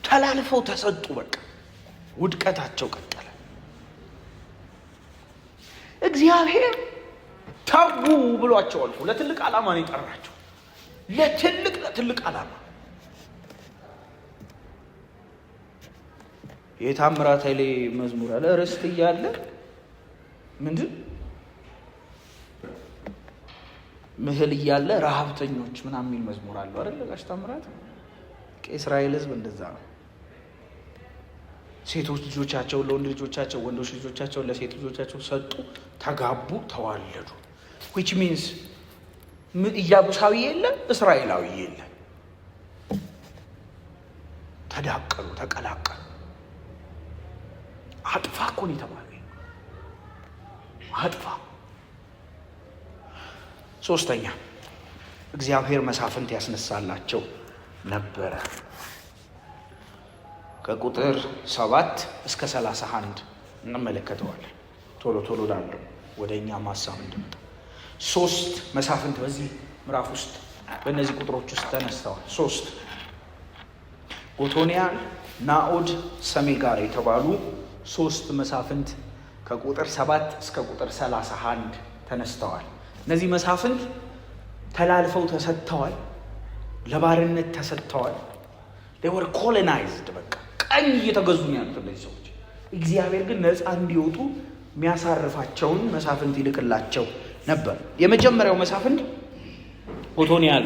ተላልፈው ተሰጡ። በቃ ውድቀታቸው ቀጠለ። እግዚአብሔር ተው ብሏቸው አልፎ ለትልቅ ዓላማ ነው የጠራቸው። ለትልቅ ዓላማ። የታምራት ኃይሌ መዝሙር አለ ርስት እያለ ምንድን ምህል እያለ ረሃብተኞች ምናምን የሚል መዝሙር አለው አይደል? ጋሽ ታምራት ከእስራኤል ሕዝብ እንደዛ ነው። ሴቶች ልጆቻቸውን ለወንድ ልጆቻቸው፣ ወንዶች ልጆቻቸውን ለሴት ልጆቻቸው ሰጡ፣ ተጋቡ፣ ተዋለዱ። which means ኢያቡሳዊ የለ፣ እስራኤላዊ የለ፣ ተዳቀሉ፣ ተቀላቀሉ። አጥፋ እኮ ነው የተባለው። አጥፋ። ሶስተኛ እግዚአብሔር መሳፍንት ያስነሳላቸው ነበረ። ከቁጥር 7 እስከ 31 እንመለከተዋለን። ቶሎ ላለው ወደኛ ማሳብ እንድመጣ 3 መሳፍንት በዚህ ምዕራፍ ውስጥ በእነዚህ ቁጥሮች ውስጥ ተነስተዋል። 3 ጎቶንያል፣ ናኦድ፣ ሰሜጋር የተባሉ 3 መሳፍንት ከቁጥር 7 እስከ ቁጥር 31 ተነስተዋል። እነዚህ መሳፍንት ተላልፈው ተሰጥተዋል፣ ለባርነት ተሰጥተዋል። they were colonized። በቃ ቀኝ እየተገዙ ነው ያሉት እነዚህ ሰዎች። እግዚአብሔር ግን ነፃ እንዲወጡ የሚያሳርፋቸውን መሳፍንት ይልክላቸው ነበር። የመጀመሪያው መሳፍንት ጎቶንያል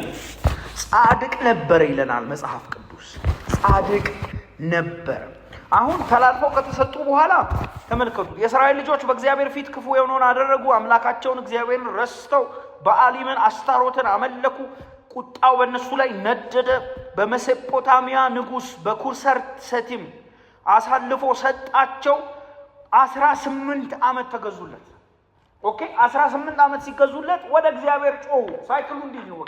ጻድቅ ነበር ይለናል መጽሐፍ ቅዱስ። ጻድቅ ነበር። አሁን ተላልፈው ከተሰጡ በኋላ ተመልከቱ። የእስራኤል ልጆች በእግዚአብሔር ፊት ክፉ የሆነውን አደረጉ። አምላካቸውን እግዚአብሔርን ረስተው በአሊምን አስታሮትን አመለኩ። ቁጣው በእነሱ ላይ ነደደ። በመሴጶታሚያ ንጉሥ በኩርሰር ሰቲም አሳልፎ ሰጣቸው። 18 ዓመት ተገዙለት። ኦኬ፣ 18 ዓመት ሲገዙለት ወደ እግዚአብሔር ጮሁ። ሳይክሉ እንዲህ ነው።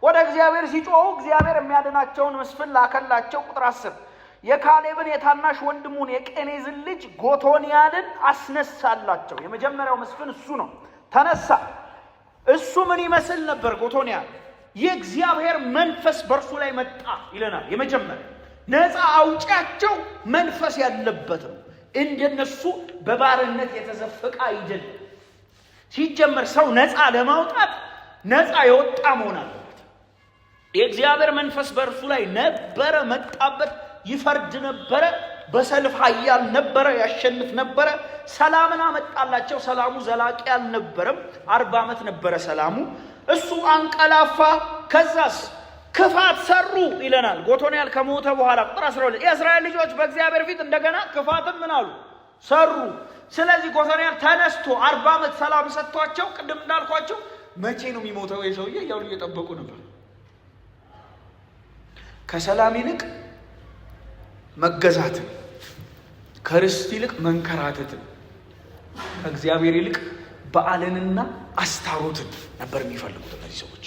ወደ እግዚአብሔር ሲጮሁ እግዚአብሔር የሚያድናቸውን መስፍን ላከላቸው። ቁጥር 10 የካሌብን የታናሽ ወንድሙን የቄኔዝን ልጅ ጎቶንያልን አስነሳላቸው። የመጀመሪያው መስፍን እሱ ነው። ተነሳ። እሱ ምን ይመስል ነበር? ጎቶንያል የእግዚአብሔር መንፈስ በእርሱ ላይ መጣ ይለናል። የመጀመሪያ ነፃ አውጫቸው መንፈስ ያለበት ነው። እንደነሱ በባርነት የተዘፈቀ አይደለም። ሲጀመር ሰው ነፃ ለማውጣት ነፃ የወጣ መሆን አለበት። የእግዚአብሔር መንፈስ በእርሱ ላይ ነበረ፣ መጣበት፣ ይፈርድ ነበረ፣ በሰልፍ ኃያል ነበረ፣ ያሸንፍ ነበረ። ሰላምን አመጣላቸው። ሰላሙ ዘላቂ አልነበረም። 40 ዓመት ነበረ ሰላሙ። እሱ አንቀላፋ። ከዛስ ክፋት ሰሩ ይለናል። ጎቶንያል ከሞተ በኋላ ቁጥር 12 የእስራኤል ልጆች በእግዚአብሔር ፊት እንደገና ክፋትን ምን አሉ? ሰሩ። ስለዚህ ጎቶንያል ተነስቶ 40 ዓመት ሰላም ሰጥቷቸው፣ ቅድም እንዳልኳቸው መቼ ነው የሚሞተው የሰውዬ እያሉ እየጠበቁ ነበር። ከሰላም ይልቅ መገዛትን፣ ከርስት ይልቅ መንከራተትን፣ ከእግዚአብሔር ይልቅ በዓልንና አስታሮትን ነበር የሚፈልጉት እነዚህ ሰዎች።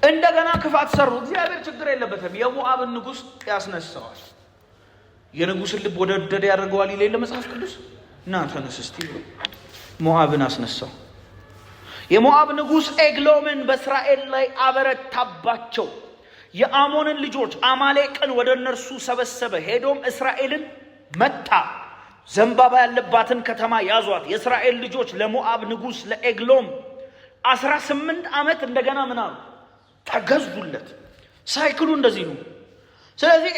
እንደገና ክፋት ሰሩ። እግዚአብሔር ችግር የለበትም። የሞዓብን ንጉሥ ያስነሳዋል። የንጉሥን ልብ ወደደደ ያደርገዋል ይሌለ መጽሐፍ ቅዱስ። እና ተነስ እስቲ ብሎ ሞዓብን አስነሳው። የሞዓብ ንጉሥ ኤግሎምን በእስራኤል ላይ አበረታባቸው። የአሞንን ልጆች አማሌቅን ወደ እነርሱ ሰበሰበ። ሄዶም እስራኤልን መታ። ዘንባባ ያለባትን ከተማ ያዟት። የእስራኤል ልጆች ለሞዓብ ንጉሥ ለኤግሎም 18 ዓመት እንደገና ምን አሉ? ተገዙለት። ሳይክሉ እንደዚህ ነው። ስለዚህ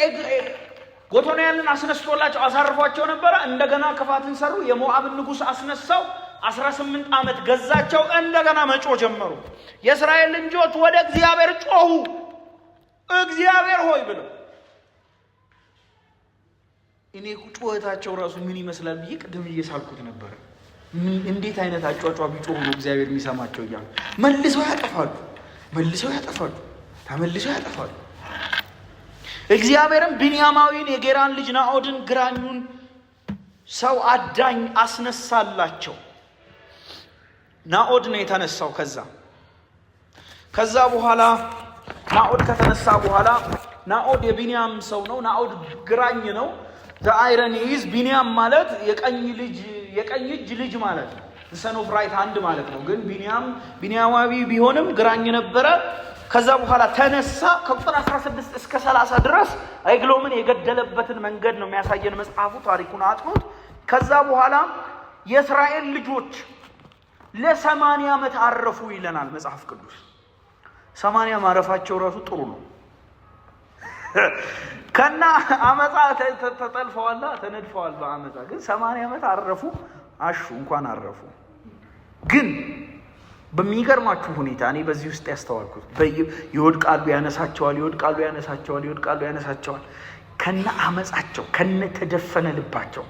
ጎቶንያልን አስነስቶላቸው አሳርፏቸው ነበረ። እንደገና ክፋትን ሰሩ። የሞዓብን ንጉሥ አስነሳው። 18 ዓመት ገዛቸው። እንደገና መጮ ጀመሩ። የእስራኤል ልጆች ወደ እግዚአብሔር ጮሁ። እግዚአብሔር ሆይ ብለው እኔ ጩኸታቸው ራሱ ምን ይመስላል ብዬ ቅድም እየሳልኩት ነበር። እንዴት አይነት አጫጫ ቢጮሁ ነው እግዚአብሔር የሚሰማቸው እያሉ መልሰው ያጠፋሉ፣ ተመልሰው ያጠፋሉ። እግዚአብሔርም ቢንያማዊን የጌራን ልጅ ናኦድን ግራኙን ሰው አዳኝ አስነሳላቸው። ናኦድ ነው የተነሳው። ከዛ በኋላ ናኦድ ከተነሳ በኋላ ናኦድ የቢንያም ሰው ነው። ናኦድ ግራኝ ነው። ዘአይረን ይዝ ቢንያም ማለት የቀኝ እጅ ልጅ ማለት ነው። ሰን ኦፍ ራይት ሃንድ ማለት ነው። ግን ቢንያማዊ ቢሆንም ግራኝ ነበረ። ከዛ በኋላ ተነሳ። ከቁጥር 16 እስከ 30 ድረስ ኤግሎምን የገደለበትን መንገድ ነው የሚያሳየን መጽሐፉ። ታሪኩን አጥኑት። ከዛ በኋላ የእስራኤል ልጆች ለ80 ዓመት አረፉ ይለናል መጽሐፍ ቅዱስ። 80 ማረፋቸው ራሱ ጥሩ ነው። ከና አመጻ ተጠልፈዋል፣ ተነድፈዋል በአመጻ። ግን 80 ዓመት አረፉ። እንኳን አረፉ። ግን በሚገርማችሁ ሁኔታ እኔ በዚህ ውስጥ ያስተዋልኩት ይወድቃሉ፣ ያነሳቸዋል። ከነ አመጻቸው፣ ከነ ተደፈነ ልባቸው፣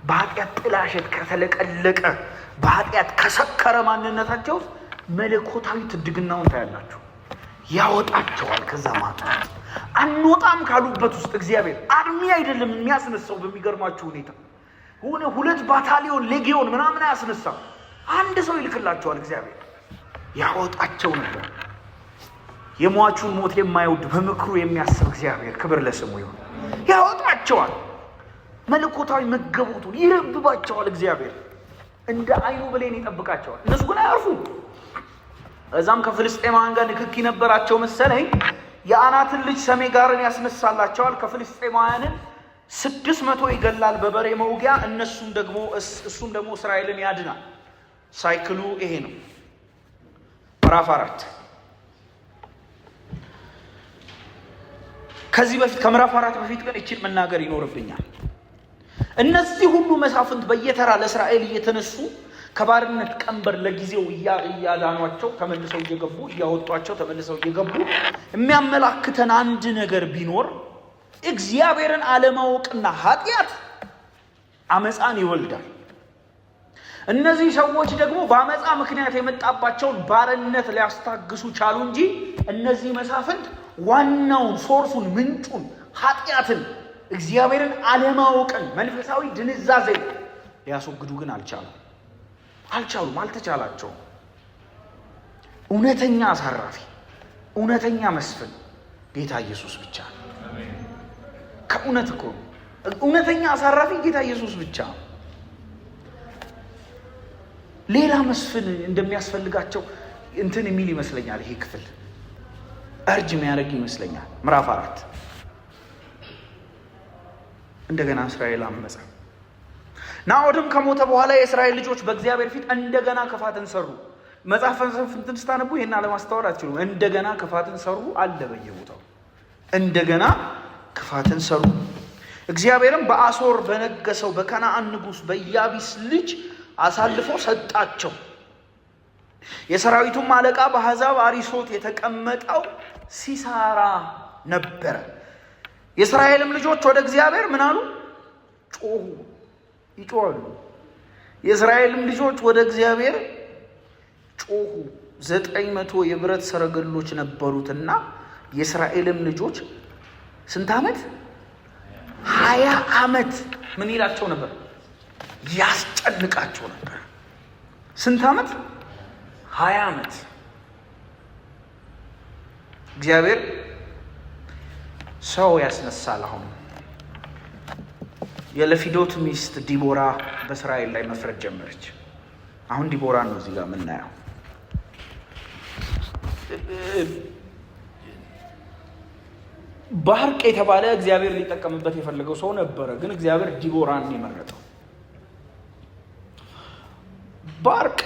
በኃጢአት ጥላሸት ከተለቀለቀ፣ በኃጢአት ከሰከረ ማንነታቸው መለኮታዊ ትድግናውን ታያላችሁ። ያወጣቸዋል። ከዛ ማለት አንወጣም ካሉበት ውስጥ እግዚአብሔር አርሚ አይደለም የሚያስነሳው። በሚገርማችሁ ሁኔታ 2 ባታሊዮን ሌጊዮን ምናምን አያስነሳም። አንድ ሰው ይልክላቸዋል እግዚአብሔር። ያወጣቸው ነበር። የሟቹን ሞት የማይወድ በምክሩ የሚያስብ እግዚአብሔር ክብር ለስሙ ይሁን። ያወጣቸዋል። መለኮታዊ መገቦቱን ይረብባቸዋል እግዚአብሔር። እንደ አይኑ ብሌን ይጠብቃቸዋል። እነሱ ግን አያርፉም። እዛም ከፍልስጤማውያን ጋር ንክኪ ነበራቸው መሰለኝ። የአናትን ልጅ ሰሜጋርን ያስነሳላቸዋል። ከፍልስጤማውያንን 600 ይገላል በበሬ መውጊያ። እሱም ደግሞ እስራኤልን ያድናል። ሳይክሉ ይሄ ነው። ምዕራፍ 4 ከዚህ በፊት ከምዕራፍ 4 በፊት ግን እቺን መናገር ይኖርብኛል። እነዚህ ሁሉ መሳፍንት በየተራ ለእስራኤል እየተነሱ ከባርነት ቀንበር ለጊዜው እያዳኗቸው ተመልሰው እየገቡ እያወጧቸው ተመልሰው እየገቡ የሚያመላክተን አንድ ነገር ቢኖር እግዚአብሔርን አለማወቅና ኃጢአት አመፃን ይወልዳል። እነዚህ ሰዎች ደግሞ በአመፃ ምክንያት የመጣባቸውን ባርነት ሊያስታግሱ ቻሉ እንጂ እነዚህ መሳፍንት ዋናውን ሶርሱን ምንጩን ኃጢአትን እግዚአብሔርን አለማወቅን መንፈሳዊ ድንዛዜ ሊያስወግዱ ግን አልቻሉም፣ አልተቻላቸውም። እውነተኛ አሳራፊ፣ እውነተኛ መስፍን ጌታ ኢየሱስ ብቻ ነው። ከእውነት እኮ እውነተኛ አሳራፊ ጌታ ኢየሱስ ብቻ ነው። ሌላ መስፍን እንደሚያስፈልጋቸው እንትን የሚል ይመስለኛል። ይሄ ክፍል እርጅ የሚያደርግ ይመስለኛል። ምዕራፍ 4 እንደገና እስራኤል አመፀ። ናኦድም ከሞተ በኋላ የእስራኤል ልጆች በእግዚአብሔር ፊት እንደገና ክፋትን ሰሩ። መጽሐፈ እንትን ስታነቡ ይሄን አለማስተዋል አትችሉም። እንደገና ክፋትን ሰሩ አለ በየቦታው እንደገና ክፋትን ሰሩ። እግዚአብሔርም በአሦር በነገሰው በከነዓን ንጉሥ በኢያቢስ ልጅ አሳልፎ ሰጣቸው። የሰራዊቱም አለቃ በአሕዛብ አሪሶት የተቀመጠው ሲሳራ ነበረ። የእስራኤልም ልጆች ወደ እግዚአብሔር ምን አሉ? ጮሁ፣ ይጮሃሉ። የእስራኤልም ልጆች ወደ እግዚአብሔር ጮሁ። 900 የብረት ሰረገሎች ነበሩትና የእስራኤልም ልጆች ስንት ዓመት? 20 ዓመት ምን ይላቸው ነበር? ያስጨንቃቸው ነበር። ስንት ዓመት? 20 ዓመት። እግዚአብሔር ሰው ያስነሳል። አሁን የለፊዶት ሚስት ዲቦራ በእስራኤል ላይ መፍረድ ጀመረች። አሁን ዲቦራ ነው እዚህ ጋር የምናየው። ባርቅ የተባለ እግዚአብሔር ሊጠቀምበት የፈለገው ሰው ነበረ፣ ግን እግዚአብሔር ዲቦራን የመረጠው። ባርቅ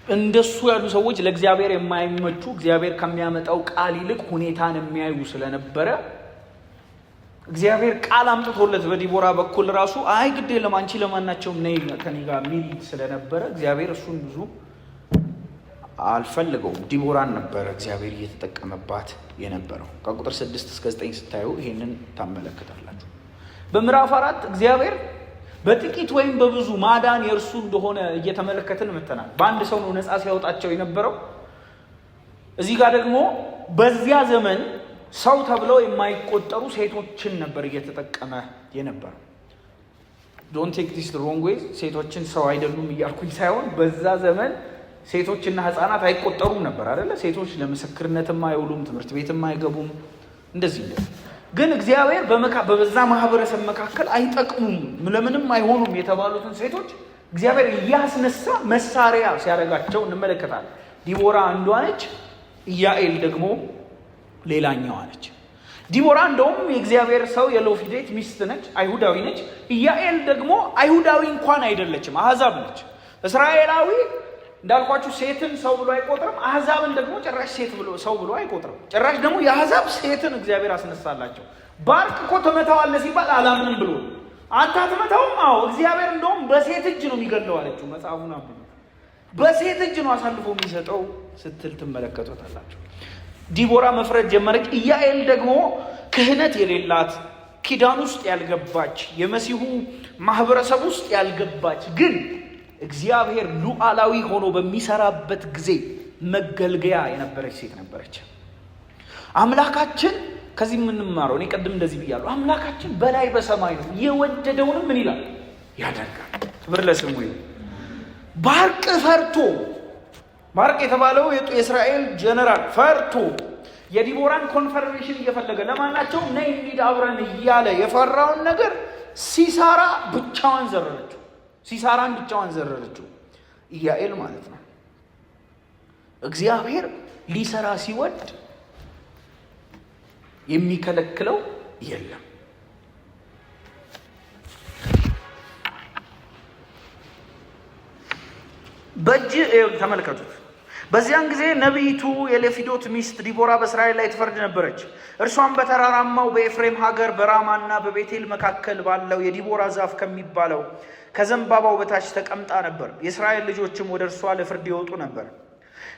እንደሱ ያሉ ሰዎች ለእግዚአብሔር የማይመቹ እግዚአብሔር ከሚያመጣው ቃል ይልቅ ሁኔታን የሚያዩ ስለነበረ እግዚአብሔር ቃል አምጥቶለት በዲቦራ በኩል ራሱ አይ ግድ የለም አንቺ ለማናቸውም ነይ ከኔ ጋር ሚል ስለነበረ እግዚአብሔር እሱን ብዙ አልፈልገውም። ዲቦራን ነበረ እግዚአብሔር እየተጠቀመባት የነበረው። ከቁጥር 6 እስከ 9 ስታዩ ይሄንን ታመለከታላችሁ። በምዕራፍ 4 እግዚአብሔር በጥቂት ወይም በብዙ ማዳን የእርሱ እንደሆነ እየተመለከትን መተናል። በአንድ ሰው ነው ነፃ ሲያወጣቸው የነበረው። እዚህ ጋር ደግሞ በዚያ ዘመን ሰው ተብለው የማይቆጠሩ ሴቶችን ነበር እየተጠቀመ የነበረው። ዶንት ቴክ ዲስ ሮንግ ዌይ፣ ሴቶችን ሰው አይደሉም እያልኩኝ ሳይሆን በዛ ዘመን ሴቶችና ህፃናት አይቆጠሩም ነበር አይደለ? ሴቶች ለምስክርነትም አይውሉም፣ ትምህርት ቤትም አይገቡም። እንደዚህ ግን እግዚአብሔር በበዛ ማህበረሰብ መካከል አይጠቅሙም፣ ለምንም አይሆኑም የተባሉትን ሴቶች እግዚአብሔር እያስነሳ መሳሪያ ሲያደርጋቸው እንመለከታለን። ዲቦራ አንዷ ነች፣ ኢያኤል ደግሞ ሌላኛዋ ነች። ዲቦራ እንደውም የእግዚአብሔር ሰው የሎፊዴት ሚስት ነች፣ አይሁዳዊ ነች። ኢያኤል ደግሞ አይሁዳዊ እንኳን አይደለችም፣ አሕዛብ ነች። እስራኤላዊ እንዳልኳችሁ ሴትን ሰው ብሎ አይቆጥርም። አሕዛብን ደግሞ ጭራሽ ሴት ብሎ ሰው ብሎ አይቆጥርም። ጭራሽ ደግሞ የአሕዛብ ሴትን እግዚአብሔር አስነሳላቸው። ባርቅ እኮ ትመታዋለህ ሲባል አላምንም ብሎ አንተ አትመታውም? አዎ እግዚአብሔር እንደውም በሴት እጅ ነው የሚገለው አለችው። መጽሐፉን አንብቡ። በሴት እጅ ነው አሳልፎ የሚሰጠው ስትል ትመለከቷታላችሁ። ዲቦራ መፍረድ ጀመረች። ኢያኤል ደግሞ ክህነት የሌላት ኪዳን ውስጥ ያልገባች የመሲሁ ማህበረሰብ ውስጥ ያልገባች ግን እግዚአብሔር ሉዓላዊ ሆኖ በሚሰራበት ጊዜ መገልገያ የነበረች ሴት ነበረች። አምላካችን ከዚህ የምንማረው እኔ ቀደም እንደዚህ ብያለሁ። አምላካችን በላይ በሰማይ ነው፣ የወደደውንም ምን ይላል ያደርጋል። ክብር ለስሙ ይሁን። ባርቅ ፈርቶ፣ ባርቅ የተባለው የእስራኤል ጀነራል ፈርቶ የዲቦራን ኮንፈርሜሽን እየፈለገ ለማናቸው ነይ እንሂድ አብረን እያለ የፈራውን ነገር ሲሳራ ብቻዋን ዘረረችው። ሲሳራን ብቻዋን ዘረረችው። ኢያኤል ማለት ነው። እግዚአብሔር ሊሰራ ሲወድ የሚከለክለው የለም። በእጅ ተመልከቱት። በዚያን ጊዜ ነቢይቱ የለፊዶት ሚስት ዲቦራ በእስራኤል ላይ ትፈርድ ነበረች። እርሷም በተራራማው በኤፍሬም ሀገር በራማና በቤቴል መካከል ባለው የዲቦራ ዛፍ ከሚባለው ከዘንባባው በታች ተቀምጣ ነበር። የእስራኤል ልጆችም ወደ እርሷ ለፍርድ ይወጡ ነበር።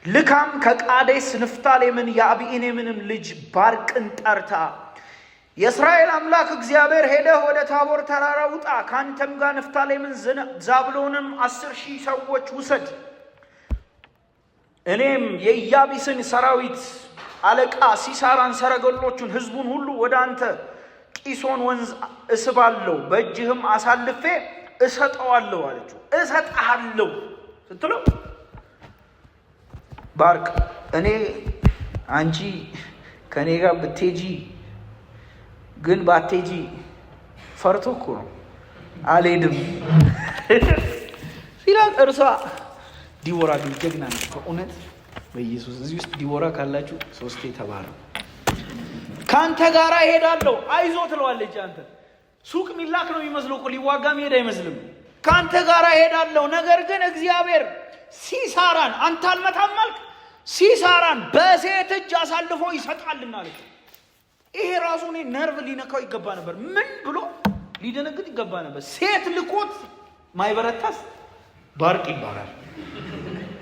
ልካም ከቃዴስ ንፍታሌምን የአቢኢኔምንም ልጅ ባርቅን ጠርታ የእስራኤል አምላክ እግዚአብሔር ሄደህ ወደ ታቦር ተራራ ውጣ፣ ካንተም ጋር ንፍታሌምን ዛብሎንም 10,000 ሰዎች ውሰድ፣ እኔም የኢያቢስን ሰራዊት አለቃ ሲሳራን ሰረገሎቹን ህዝቡን ሁሉ ወደ አንተ ቂሶን ወንዝ እስባለሁ፣ በእጅህም አሳልፌ እሰጠዋለሁ አለችው። እሰጥሃለሁ ስትለው ባርቅ እኔ አንቺ ከኔ ጋር ብትሄጂ ግን ባትሄጂ ፈርቶ እኮ ነው አልሄድም ሲላል እርሷ ዲቦራ ግን ጀግና ነች በእውነት በኢየሱስ። እዚህ ውስጥ ዲቦራ ካላችሁ ሶስቴ ተባረ። ካንተ ጋራ እሄዳለሁ አይዞ ትለዋለች። አንተ ሱቅ ሚላክ ነው የሚመስለው እኮ ሊዋጋ መሄድ አይመስልም። ካንተ ጋራ እሄዳለሁ፣ ነገር ግን እግዚአብሔር ሲሳራን አንተ አልመታም አልክ፣ ሲሳራን በሴት እጅ አሳልፎ ይሰጣልና አለ። ይሄ ራሱ እኔ ነርቭ ሊነካው ይገባ ነበር። ምን ብሎ ሊደነግጥ ይገባ ነበር። ሴት ልኮት ማይበረታስ ባርቅ ይባላል።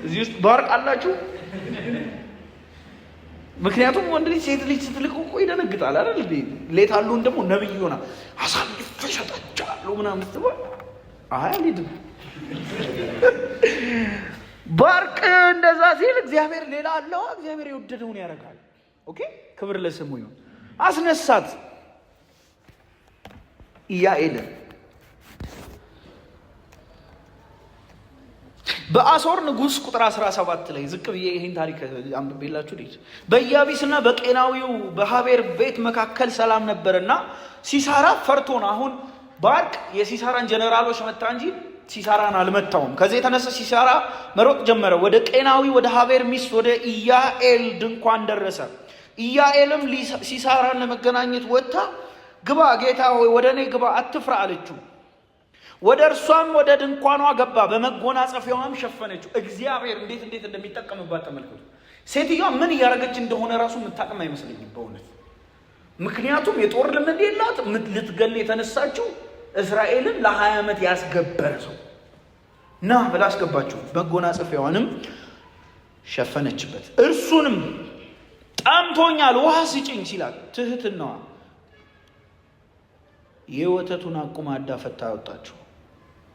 እዚህ ውስጥ ባርቅ አላችሁ? ምክንያቱም ወንድ ልጅ ሴት ልጅ ስትልቅ እኮ ይደነግጣል አይደል? ሌት አሉን ደግሞ ነብይ ይሆናል። አሳልፎ ይሰጣቸዋል ምናምን ስትባል አልሄድም። ባርቅ እንደዛ ሲል እግዚአብሔር ሌላ አለው። እግዚአብሔር የወደደውን ያደርጋል። ኦኬ፣ ክብር ለስሙ ይሁን። አስነሳት ኢያኤልን። በአሦር ንጉሥ ቁጥር 17 ላይ ዝቅ ብዬ ይሄን ታሪክ አንብቤላችሁ ልጅ በኢያቢስና በቄናዊው በሃቤር ቤት መካከል ሰላም ነበርና ሲሳራ ፈርቶ ነው። አሁን ባርቅ የሲሳራን ጀነራሎች መታ እንጂ ሲሳራን አልመታውም። ከዚህ የተነሳ ሲሳራ መሮጥ ጀመረ። ወደ ቄናዊ ወደ ሃቤር ሚስት ወደ ኢያኤል ድንኳን ደረሰ። ኢያኤልም ሲሳራን ለመገናኘት ወጥታ ግባ ጌታ ሆይ ወደ እኔ ግባ አትፍራ አለችው። ወደ እርሷም ወደ ድንኳኗ ገባ፣ በመጎናጸፊያዋም ሸፈነችው። እግዚአብሔር እንዴት እንደሚጠቀምባት ተመልከቱ። ሴትዮዋ ምን እያደረገች እንደሆነ ራሱ የምታቅም አይመስለኝም በእውነት። ምክንያቱም የጦር ልምድ የላት። ልትገል የተነሳችው እስራኤልን ለ20 ዓመት ያስገበረ ሰው ና ብላ አስገባችው። መጎናጸፊያዋንም ሸፈነችበት። እርሱንም ጠምቶኛል ውሃ ስጭኝ ሲላት ትህትናዋ የወተቱን አቁማዳ ፈታ አወጣችው።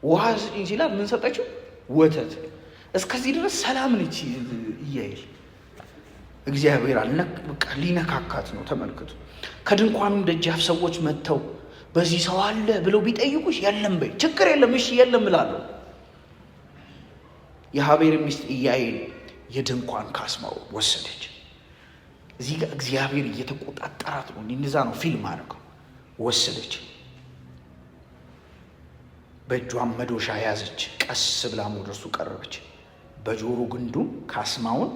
ውሃ ስጭኝ ሲላት ምን ሰጠችው? ወተት። እስከዚህ ድረስ ሰላም ነች ኢያኤል። እግዚአብሔር በቃ ሊነካካት ነው። ተመልከቱ። ከድንኳኑም ደጃፍ ሰዎች መጥተው በዚህ ሰው አለ ብለው ቢጠይቁሽ የለም በይ። ችግር የለም እሺ የለም እላለሁ። የሃቤር ሚስት ኢያኤል የድንኳን ካስማው ወሰደች። እዚህ ጋር እግዚአብሔር እየተቆጣጠራት ነው። እንደዛ ነው ፊልም አድርገው ወሰደች። በእጇም መዶሻ ያዘች። ቀስ ብላም ወደ እርሱ ቀረበች። በጆሮ ግንዱም ካስማውን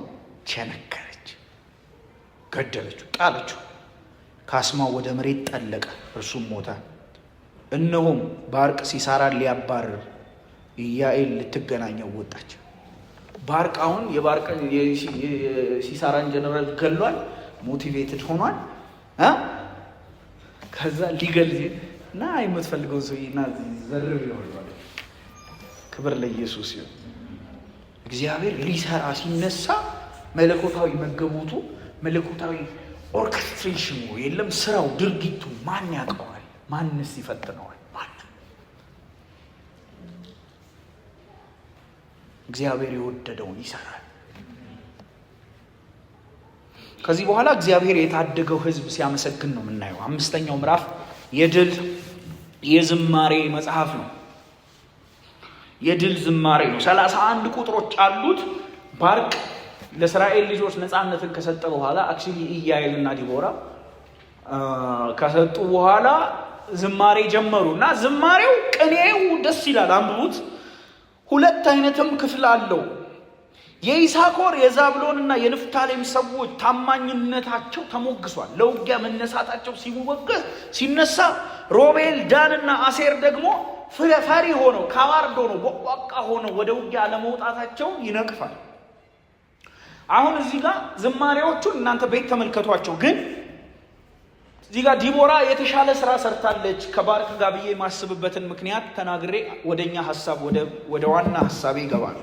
ቸነከረች፣ ገደለችው፣ ጣለችው። ካስማው ወደ መሬት ጠለቀ፣ እርሱም ሞተ። እነሆም ባርቅ ሲሳራን ሊያባርር ኢያኤል ልትገናኘው ወጣች። ባርቅ አሁን የሲሳራን ጀነራል ገሏል፣ ሞቲቬትድ ሆኗል። ከዛ ሊገል እና የምትፈልገው ሰውዬና ዘርር ይሆናል። ክብር ለኢየሱስ ይሁን። እግዚአብሔር ሊሰራ ሲነሳ መለኮታዊ መገቦቱ መለኮታዊ ኦርኬስትሬሽኑ የለም። ስራው ድርጊቱ ማን ያውቀዋል? ማንስ ይፈትነዋል? ማንም። እግዚአብሔር የወደደውን ይሰራል። ከዚህ በኋላ እግዚአብሔር የታደገው ሕዝብ ሲያመሰግን ነው የምናየው። 5ኛው ምዕራፍ የድል የዝማሬ መጽሐፍ ነው። የድል ዝማሬ ነው። 31 ቁጥሮች አሉት። ባርቅ ለእስራኤል ልጆች ነፃነትን ከሰጠ በኋላ አክቹሊ ኢያኤል እና ዲቦራ ከሰጡ በኋላ ዝማሬ ጀመሩ እና ዝማሬው ቅኔው ደስ ይላል። አንብቡት። 2 አይነትም ክፍል አለው። የይሳኮር የዛብሎንና የንፍታሌም ሰዎች ታማኝነታቸው ተሞግሷል። ለውጊያ መነሳታቸው ሲነሳ ሮቤል፣ ዳንና አሴር ደግሞ ፈሪ ሆነው ካዋርዶ ነው ቦቋቃ ሆነው ወደ ውጊያ ለመውጣታቸው ይነቅፋል። አሁን እዚህ ጋር ዝማሬዎቹን እናንተ ቤት ተመልከቷቸው። ግን እዚህ ጋር ዲቦራ የተሻለ ስራ ሰርታለች ከባርቅ ጋር ብዬ የማስብበትን ምክንያት ተናግሬ ወደኛ ሐሳብ ወደ ዋና ሐሳቤ ይገባል።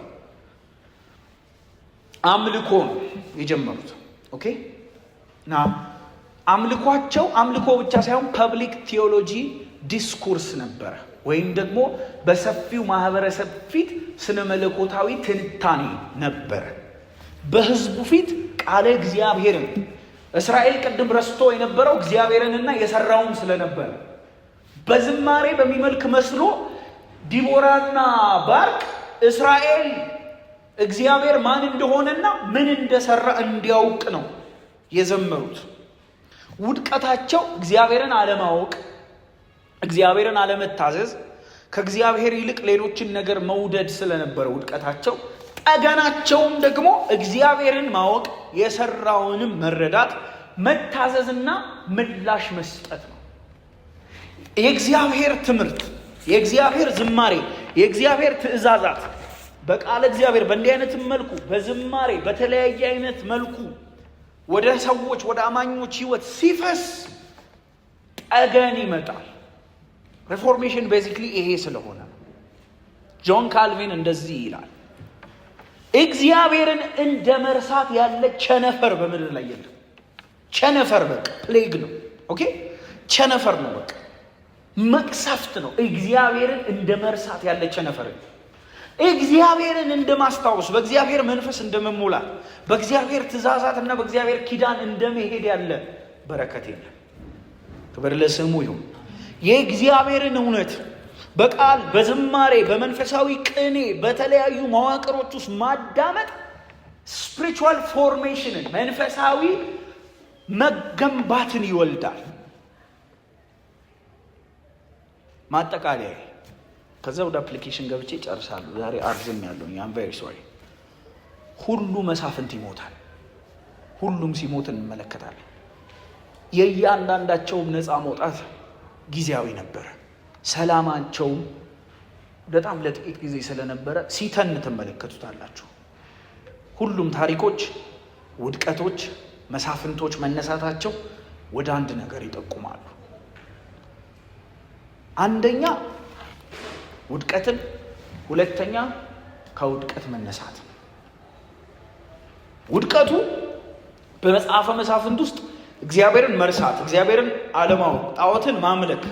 አምልኮ ነው የጀመሩት። ኦኬ እና አምልኮ ብቻ ሳይሆን ፐብሊክ ቲዮሎጂ ዲስኩርስ ነበረ፣ ወይም ደግሞ በሰፊው ማህበረሰብ ፊት ስነ መለኮታዊ ትንታኔ ነበረ። በህዝቡ ፊት ቃለ እግዚአብሔርን እስራኤል ቅድም ረስቶ የነበረው እግዚአብሔርንና የሰራውን ስለነበረ በዝማሬ በሚመልክ መስሎ ዲቦራና ባርቅ እስራኤል እግዚአብሔር ማን እንደሆነና ምን እንደሰራ እንዲያውቅ ነው የዘመሩት። ውድቀታቸው እግዚአብሔርን አለማወቅ፣ እግዚአብሔርን አለመታዘዝ፣ ከእግዚአብሔር ይልቅ ሌሎችን ነገር መውደድ ስለነበረ ውድቀታቸው፣ ጠገናቸውም ደግሞ እግዚአብሔርን ማወቅ፣ የሰራውንም መረዳት፣ መታዘዝና ምላሽ መስጠት ነው። የእግዚአብሔር ትምህርት፣ የእግዚአብሔር ዝማሬ፣ የእግዚአብሔር ትእዛዛት በቃለ እግዚአብሔር በእንዲህ አይነት መልኩ በዝማሬ በተለያየ አይነት መልኩ ወደ ሰዎች ወደ አማኞች ህይወት ሲፈስ ጠገን ይመጣል። ሪፎርሜሽን ቤዚክሊ ይሄ ስለሆነ ጆን ካልቪን እንደዚህ ይላል፣ እግዚአብሔርን እንደ መርሳት ያለ ቸነፈር በምድር ላይ የለም። ቸነፈር በቃ ፕሌግ ነው። ኦኬ ቸነፈር ነው፣ በቃ መቅሰፍት ነው። እግዚአብሔርን እንደ መርሳት ያለ ቸነፈር፣ እግዚአብሔርን እንደ ማስታወስ፣ በእግዚአብሔር መንፈስ እንደመሞላት፣ በእግዚአብሔር ትእዛዛትና በእግዚአብሔር ኪዳን እንደመሄድ ያለ በረከት የለም። ክብር ለስሙ ይሁን። የእግዚአብሔርን እውነት በቃል በዝማሬ በመንፈሳዊ ቅኔ በተለያዩ መዋቅሮች ውስጥ ማዳመጥ ስፒሪቹዋል ፎርሜሽንን መንፈሳዊ መገንባትን ይወልዳል። ማጠቃለያ ከዛ ወደ አፕሊኬሽን ገብቼ ጨርሳለሁ። ዛሬ አርዝም ያለውኝ አም ቬሪ ሶሪ። ሁሉ መሳፍንት ይሞታል። ሁሉም ሲሞት እንመለከታለን። የእያንዳንዳቸውም ነፃ መውጣት ጊዜያዊ ነበረ። ሰላማቸውም በጣም ለጥቂት ጊዜ ስለነበረ ሲተን ትመለከቱታላችሁ። ሁሉም ታሪኮች፣ ውድቀቶች፣ መሳፍንቶች መነሳታቸው ወደ አንድ ነገር ይጠቁማሉ። አንደኛ ውድቀትን፣ ሁለተኛ ከውድቀት መነሳት። ውድቀቱ በመጽሐፈ መሳፍንት ውስጥ እግዚአብሔርን መርሳት፣ እግዚአብሔርን አለማወቅ፣ ጣዖትን ማምለክ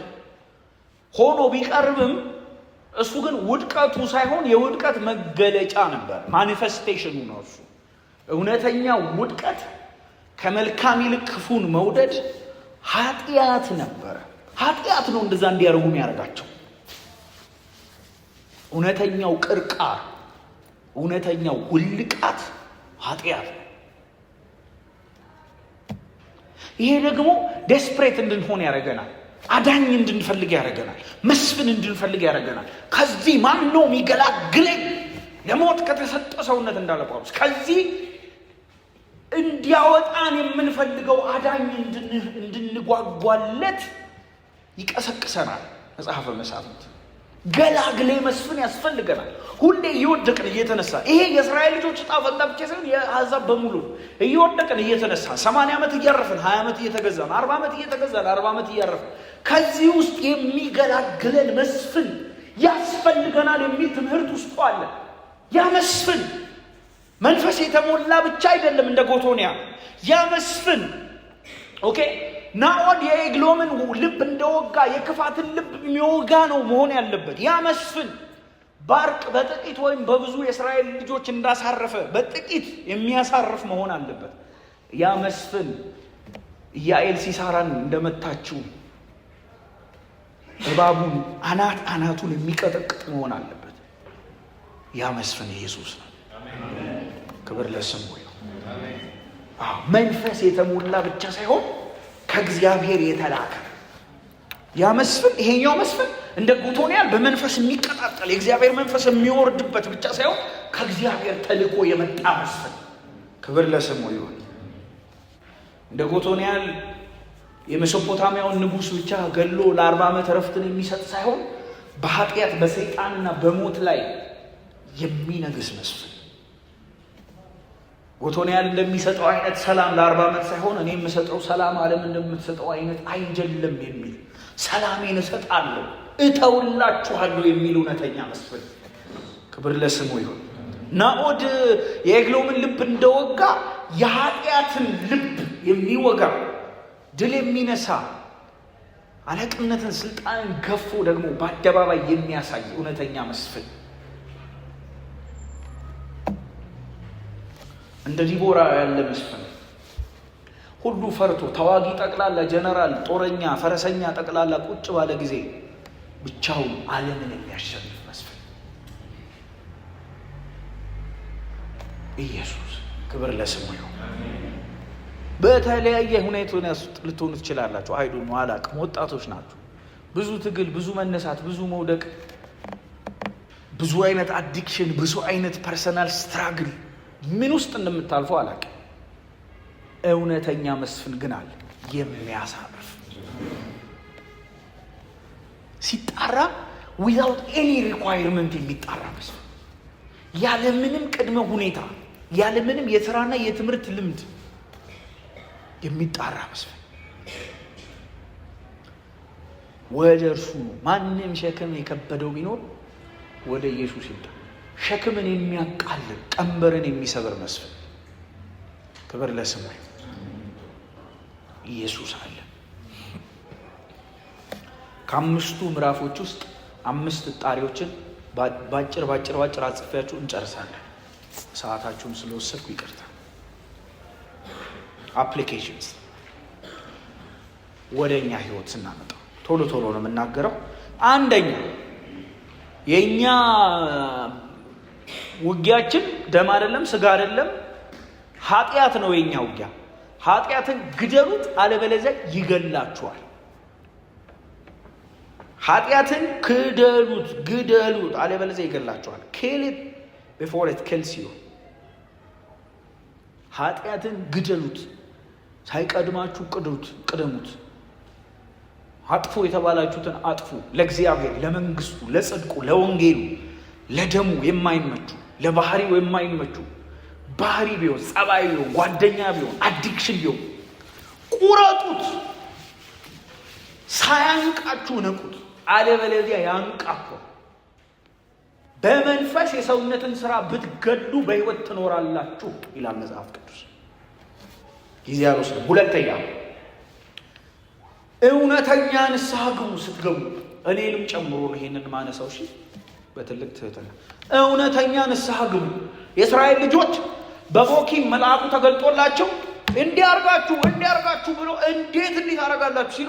ሆኖ ቢቀርብም እሱ ግን ውድቀቱ ሳይሆን የውድቀት መገለጫ ነበር። ማኒፌስቴሽኑ ነው እሱ። እውነተኛ ውድቀት ከመልካም ይልቅ ክፉን መውደድ ኃጢአት ነበረ። ኃጢአት ነው እንደዛ እንዲያደርጉ የሚያደርጋቸው። እውነተኛው ቅርቃር፣ እውነተኛው ውልቃት ኃጢአት ነው። ይሄ ደግሞ ዴስፕሬት እንድንሆን ያደርገናል። አዳኝ እንድንፈልግ ያደርገናል። መስፍን እንድንፈልግ ያደርገናል። ከዚህ ማን ነው የሚገላግለኝ? ለሞት ከተሰጠ ሰውነት እንዳለ ጳውሎስ ከዚህ እንዲያወጣን የምንፈልገው አዳኝ እንድንጓጓለት ይቀሰቅሰናል። መጽሐፈ መሳፍንት ገላግሌ መስፍን ያስፈልገናል። ሁሌ እየወደቅን እየተነሳ፣ ይሄ የእስራኤል ልጆች ዕጣ ፈንታ ብቻ ሳይሆን የአሕዛብ በሙሉ እየወደቅን እየተነሳ 80 ዓመት እያረፍን 20 ዓመት እየተገዛን 40 ዓመት እየተገዛን 40 ዓመት እያረፍን ከዚህ ውስጥ የሚገላግለን መስፍን ያስፈልገናል የሚል ትምህርት ውስጡ አለ። ያ መስፍን መንፈስ የተሞላ ብቻ አይደለም እንደ ጎቶንያ። ያ መስፍን ኦኬ ናዖድ የኤግሎምን ልብ እንደወጋ የክፋትን ልብ የሚወጋ ነው መሆን ያለበት። ያ መስፍን ባርቅ በጥቂት ወይም በብዙ የእስራኤል ልጆች እንዳሳረፈ በጥቂት የሚያሳርፍ መሆን አለበት። ያ መስፍን ኢያኤል ሲሳራን እንደመታችው እባቡን አናቱን የሚቀጠቅጥ መሆን አለበት። ያ መስፍን ኢየሱስ ነው። ክብር ለስሙ ይሁን። መንፈስ የተሞላ ብቻ ሳይሆን ከእግዚአብሔር የተላከ ያ መስፍን፣ ይሄኛው መስፍን እንደ ጎቶንያል በመንፈስ የሚቀጣጠል የእግዚአብሔር መንፈስ የሚወርድበት ብቻ ሳይሆን ከእግዚአብሔር ተልኮ የመጣ መስፍን። ክብር ለስሙ ይሁን። እንደ ጎቶንያል የሜሶፖታሚያውን ንጉሥ ብቻ ገሎ ለ40 ዓመት ረፍትን የሚሰጥ ሳይሆን በኃጢአት በሰይጣንና በሞት ላይ የሚነግስ መስፍን። ጎቶንያል እንደሚሰጠው አይነት ሰላም ለ40 ዓመት ሳይሆን እኔ የምሰጠው ሰላም ዓለም እንደምትሰጠው አይነት አይደለም የሚል ሰላሜን እሰጣለሁ እተውላችኋለሁ የሚል እውነተኛ መስፍን። ክብር ለስሙ ይሁን። ናዖድ የኤግሎምን ልብ እንደወጋ የኃጢአትን ልብ የሚወጋ ድል የሚነሳ አለቅነትን፣ ስልጣንን ገፎ ደግሞ በአደባባይ የሚያሳይ እውነተኛ መስፍን። እንደ ዲቦራ ያለ መስፍን ሁሉ ፈርቶ ተዋጊ ጠቅላላ ጀነራል፣ ጦረኛ፣ ፈረሰኛ ጠቅላላ ቁጭ ባለ ጊዜ ብቻውን ዓለምን የሚያሸንፍ መስፍን ኢየሱስ። ክብር ለስሙ ይሁን። በተለያየ ሁኔታ ልትሆኑ ትችላላችሁ። አይዱን አላቅም። ወጣቶች ናችሁ። ብዙ ትግል፣ ብዙ መነሳት፣ ብዙ መውደቅ፣ ብዙ አይነት አዲክሽን፣ ብዙ አይነት ፐርሰናል ስትራግል ምን ውስጥ እንደምታልፈው አላቅም። እውነተኛ መስፍን ግን አለ የሚያሳርፍ ሲጣራ ዊዛውት ኤኒ ሪኳየርመንት የሚጣራ መስፍን ያለምንም ቅድመ ሁኔታ ያለምንም የሥራና የትምህርት ልምድ የሚጣራ መስፍን ወደ እርሱ ማንም ሸክም የከበደው ቢኖር ወደ ኢየሱስ ይምጣ። ሸክምን የሚያቃልል ቀንበርን የሚሰብር መስፍን። ክብር ለስሙ። ኢየሱስ አለ። ከአምስቱ ምዕራፎች ውስጥ 5 ጣሪዎችን ባጭር አጽፌያችሁ እንጨርሳለን። ሰዓታችሁን ስለወሰድኩ ይቅርታ። አፕሊኬሽንስ ወደኛ ህይወት ስናመጣው ቶሎ ነው የምናገረው። አንደኛ የኛ ውጊያችን ደም አይደለም፣ ስጋ አይደለም፣ ኃጢአት ነው የኛ ውጊያ። ኃጢአትን ግደሉት አለበለዚያ ይገላችኋል። ኃጢአትን ግደሉት አለበለዚያ ይገላችኋል። kill it before it kills you። ኃጢአትን ግደሉት ሳይቀድማችሁ ቅደሙት። አጥፉ የተባላችሁትን አጥፉ። ለእግዚአብሔር፣ ለመንግስቱ፣ ለጽድቁ፣ ለወንጌሉ፣ ለደሙ የማይመቹ ለባህሪው የማይመቹ ባህሪ ቢሆን፣ ጸባይ ቢሆን፣ ጓደኛ ቢሆን፣ አዲክሽን ቢሆን ቁረጡት። ሳያንቃችሁ ነቁት አለበለዚያ ያንቃችሁ። በመንፈስ የሰውነትን ስራ ብትገዱ በህይወት ትኖራላችሁ ይላል መጽሐፍ ቅዱስ። ጊዜ አልወስድም። ሁለተኛ እውነተኛ ንስሐ ግቡ። ስትገቡ እኔንም ጨምሮ ነው ይሄንን ማነሳው። እሺ፣ በትልቅ ትህትና እውነተኛ ንስሐ ግቡ። የእስራኤል ልጆች በቦኪም መልአኩ ተገልጦላቸው እንዲያርጋችሁ ብሎ እንዴት ታረጋላችሁ ሲሉ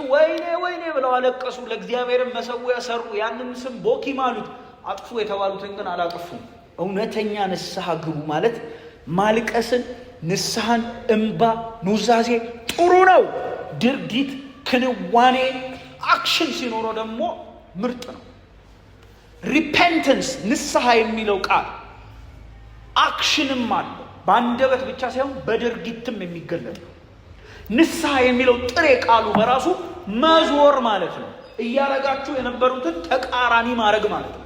ወይኔ ብለው አለቀሱ። ለእግዚአብሔርም መሰዊያ ሰሩ። ያንን ስም ቦኪም አሉት። አጥፉ የተባሉትን ግን አላጠፉም። እውነተኛ ንስሐ ግቡ ማለት ማልቀስን፣ ንስሐን፣ እንባ፣ ኑዛዜ ጥሩ ነው። ድርጊት፣ ክንዋኔ፣ አክሽን ሲኖረው ደግሞ ምርጥ ነው። ሪፔንተንስ ንስሐ የሚለው ቃል አክሽንም አለው። በአንደበት ብቻ ሳይሆን በድርጊትም የሚገለጥ ነው። ንስሐ የሚለው ጥሬ ቃሉ በራሱ መዞር ማለት ነው። እያረጋችሁ የነበሩትን ተቃራኒ ማድረግ ማለት ነው።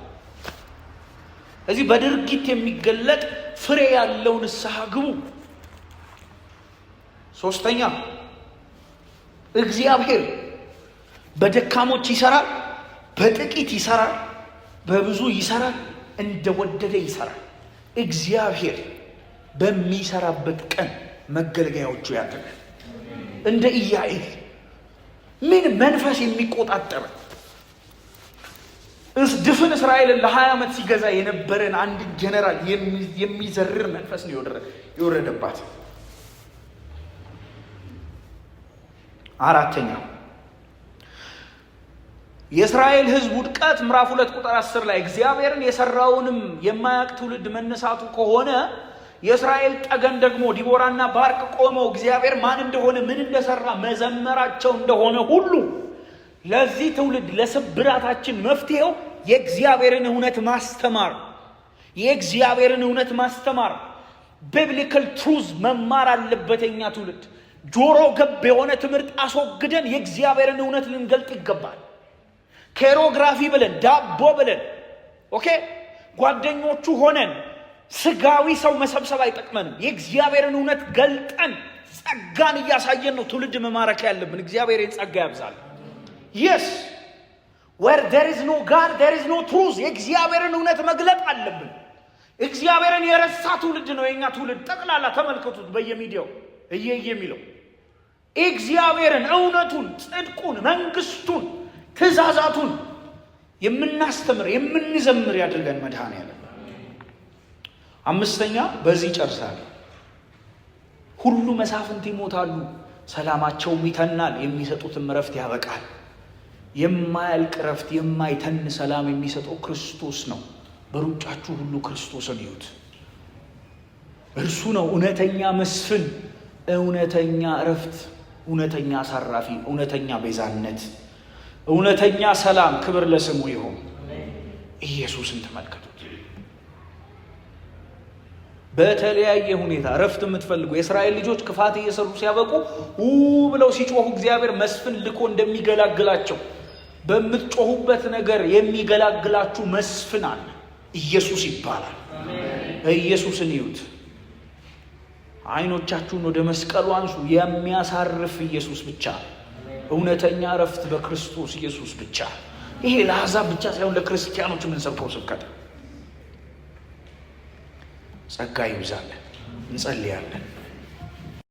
እዚህ በድርጊት የሚገለጥ ፍሬ ያለው ንስሐ ግቡ። ሶስተኛ እግዚአብሔር በደካሞች ይሰራል፣ በጥቂት ይሰራል፣ በብዙ ይሰራል፣ እንደወደደ ይሰራል። እግዚአብሔር በሚሰራበት ቀን መገልገያዎቹ ያደርጋል። እንደ ኢያኤል ምን መንፈስ የሚቆጣጠር ድፍን እስራኤልን ለ20 ዓመት ሲገዛ የነበረን አንድ ጀነራል የሚዘርር መንፈስ ነው የወረደባት። አራተኛ የእስራኤል ሕዝብ ውድቀት ምዕራፍ 2 ቁጥር 10 ላይ እግዚአብሔርን የሰራውንም የማያውቅ ትውልድ መነሳቱ ከሆነ የእስራኤል ጠገን ደግሞ ዲቦራና ባርቅ ቆመው እግዚአብሔር ማን እንደሆነ ምን እንደሰራ መዘመራቸው እንደሆነ ሁሉ ለዚህ ትውልድ ለስብራታችን መፍትሄው የእግዚአብሔርን እውነት ማስተማር ቢብሊካል ትሩዝ መማር አለበት። የኛ ትውልድ ጆሮ ገብ የሆነ ትምህርት አስወግደን የእግዚአብሔርን እውነት ልንገልጥ ይገባል። ኬሮግራፊ ብለን ዳቦ ብለን ጓደኞቹ ሆነን ስጋዊ ሰው መሰብሰብ አይጠቅመንም። የእግዚአብሔርን እውነት ገልጠን ጸጋን እያሳየን ነው ትውልድ መማረክ ያለብን። እግዚአብሔር ጸጋ ያብዛል። yes where there is no God there is no truth። የእግዚአብሔርን እውነት መግለጥ አለብን። እግዚአብሔርን የረሳ ትውልድ ነው የኛ ትውልድ። ጠቅላላ ተመልከቱት በየሚዲያው የሚለው እግዚአብሔርን፣ እውነቱን፣ ጽድቁን፣ መንግስቱን፣ ትእዛዛቱን የምናስተምር የምንዘምር ያድርገን መድኃኔዓለም። አምስተኛ በዚህ ጨርሳል። ሁሉ መሳፍንት ይሞታሉ፣ ሰላማቸውም ይተናል፣ የሚሰጡትም እረፍት ያበቃል። የማያልቅ እረፍት፣ የማይተን ሰላም የሚሰጠው ክርስቶስ ነው። በሩጫችሁ ሁሉ ክርስቶስን ይዩት። እርሱ ነው እውነተኛ መስፍን፣ እውነተኛ እረፍት፣ እውነተኛ አሳራፊ፣ እውነተኛ ቤዛነት፣ እውነተኛ ሰላም። ክብር ለስሙ ይሁን። ኢየሱስን ተመልከቱት። በተለያየ ሁኔታ እረፍት የምትፈልጉ የእስራኤል ልጆች ክፋት እየሰሩ ሲያበቁ ብለው ሲጮሁ እግዚአብሔር መስፍን ልኮ እንደሚገላግላቸው በምትጮሁበት ነገር የሚገላግላችሁ መስፍን አለ። ኢየሱስ ይባላል። ኢየሱስን ይዩት። አይኖቻችሁን ወደ መስቀሉ አንሱ። የሚያሳርፍ ኢየሱስ ብቻ፣ እውነተኛ እረፍት በክርስቶስ ኢየሱስ ብቻ። ይሄ ለአሕዛብ ብቻ ሳይሆን ለክርስቲያኖች የምንሰብከው ስብከት። ጸጋ ይብዛልን። እንጸልያለን።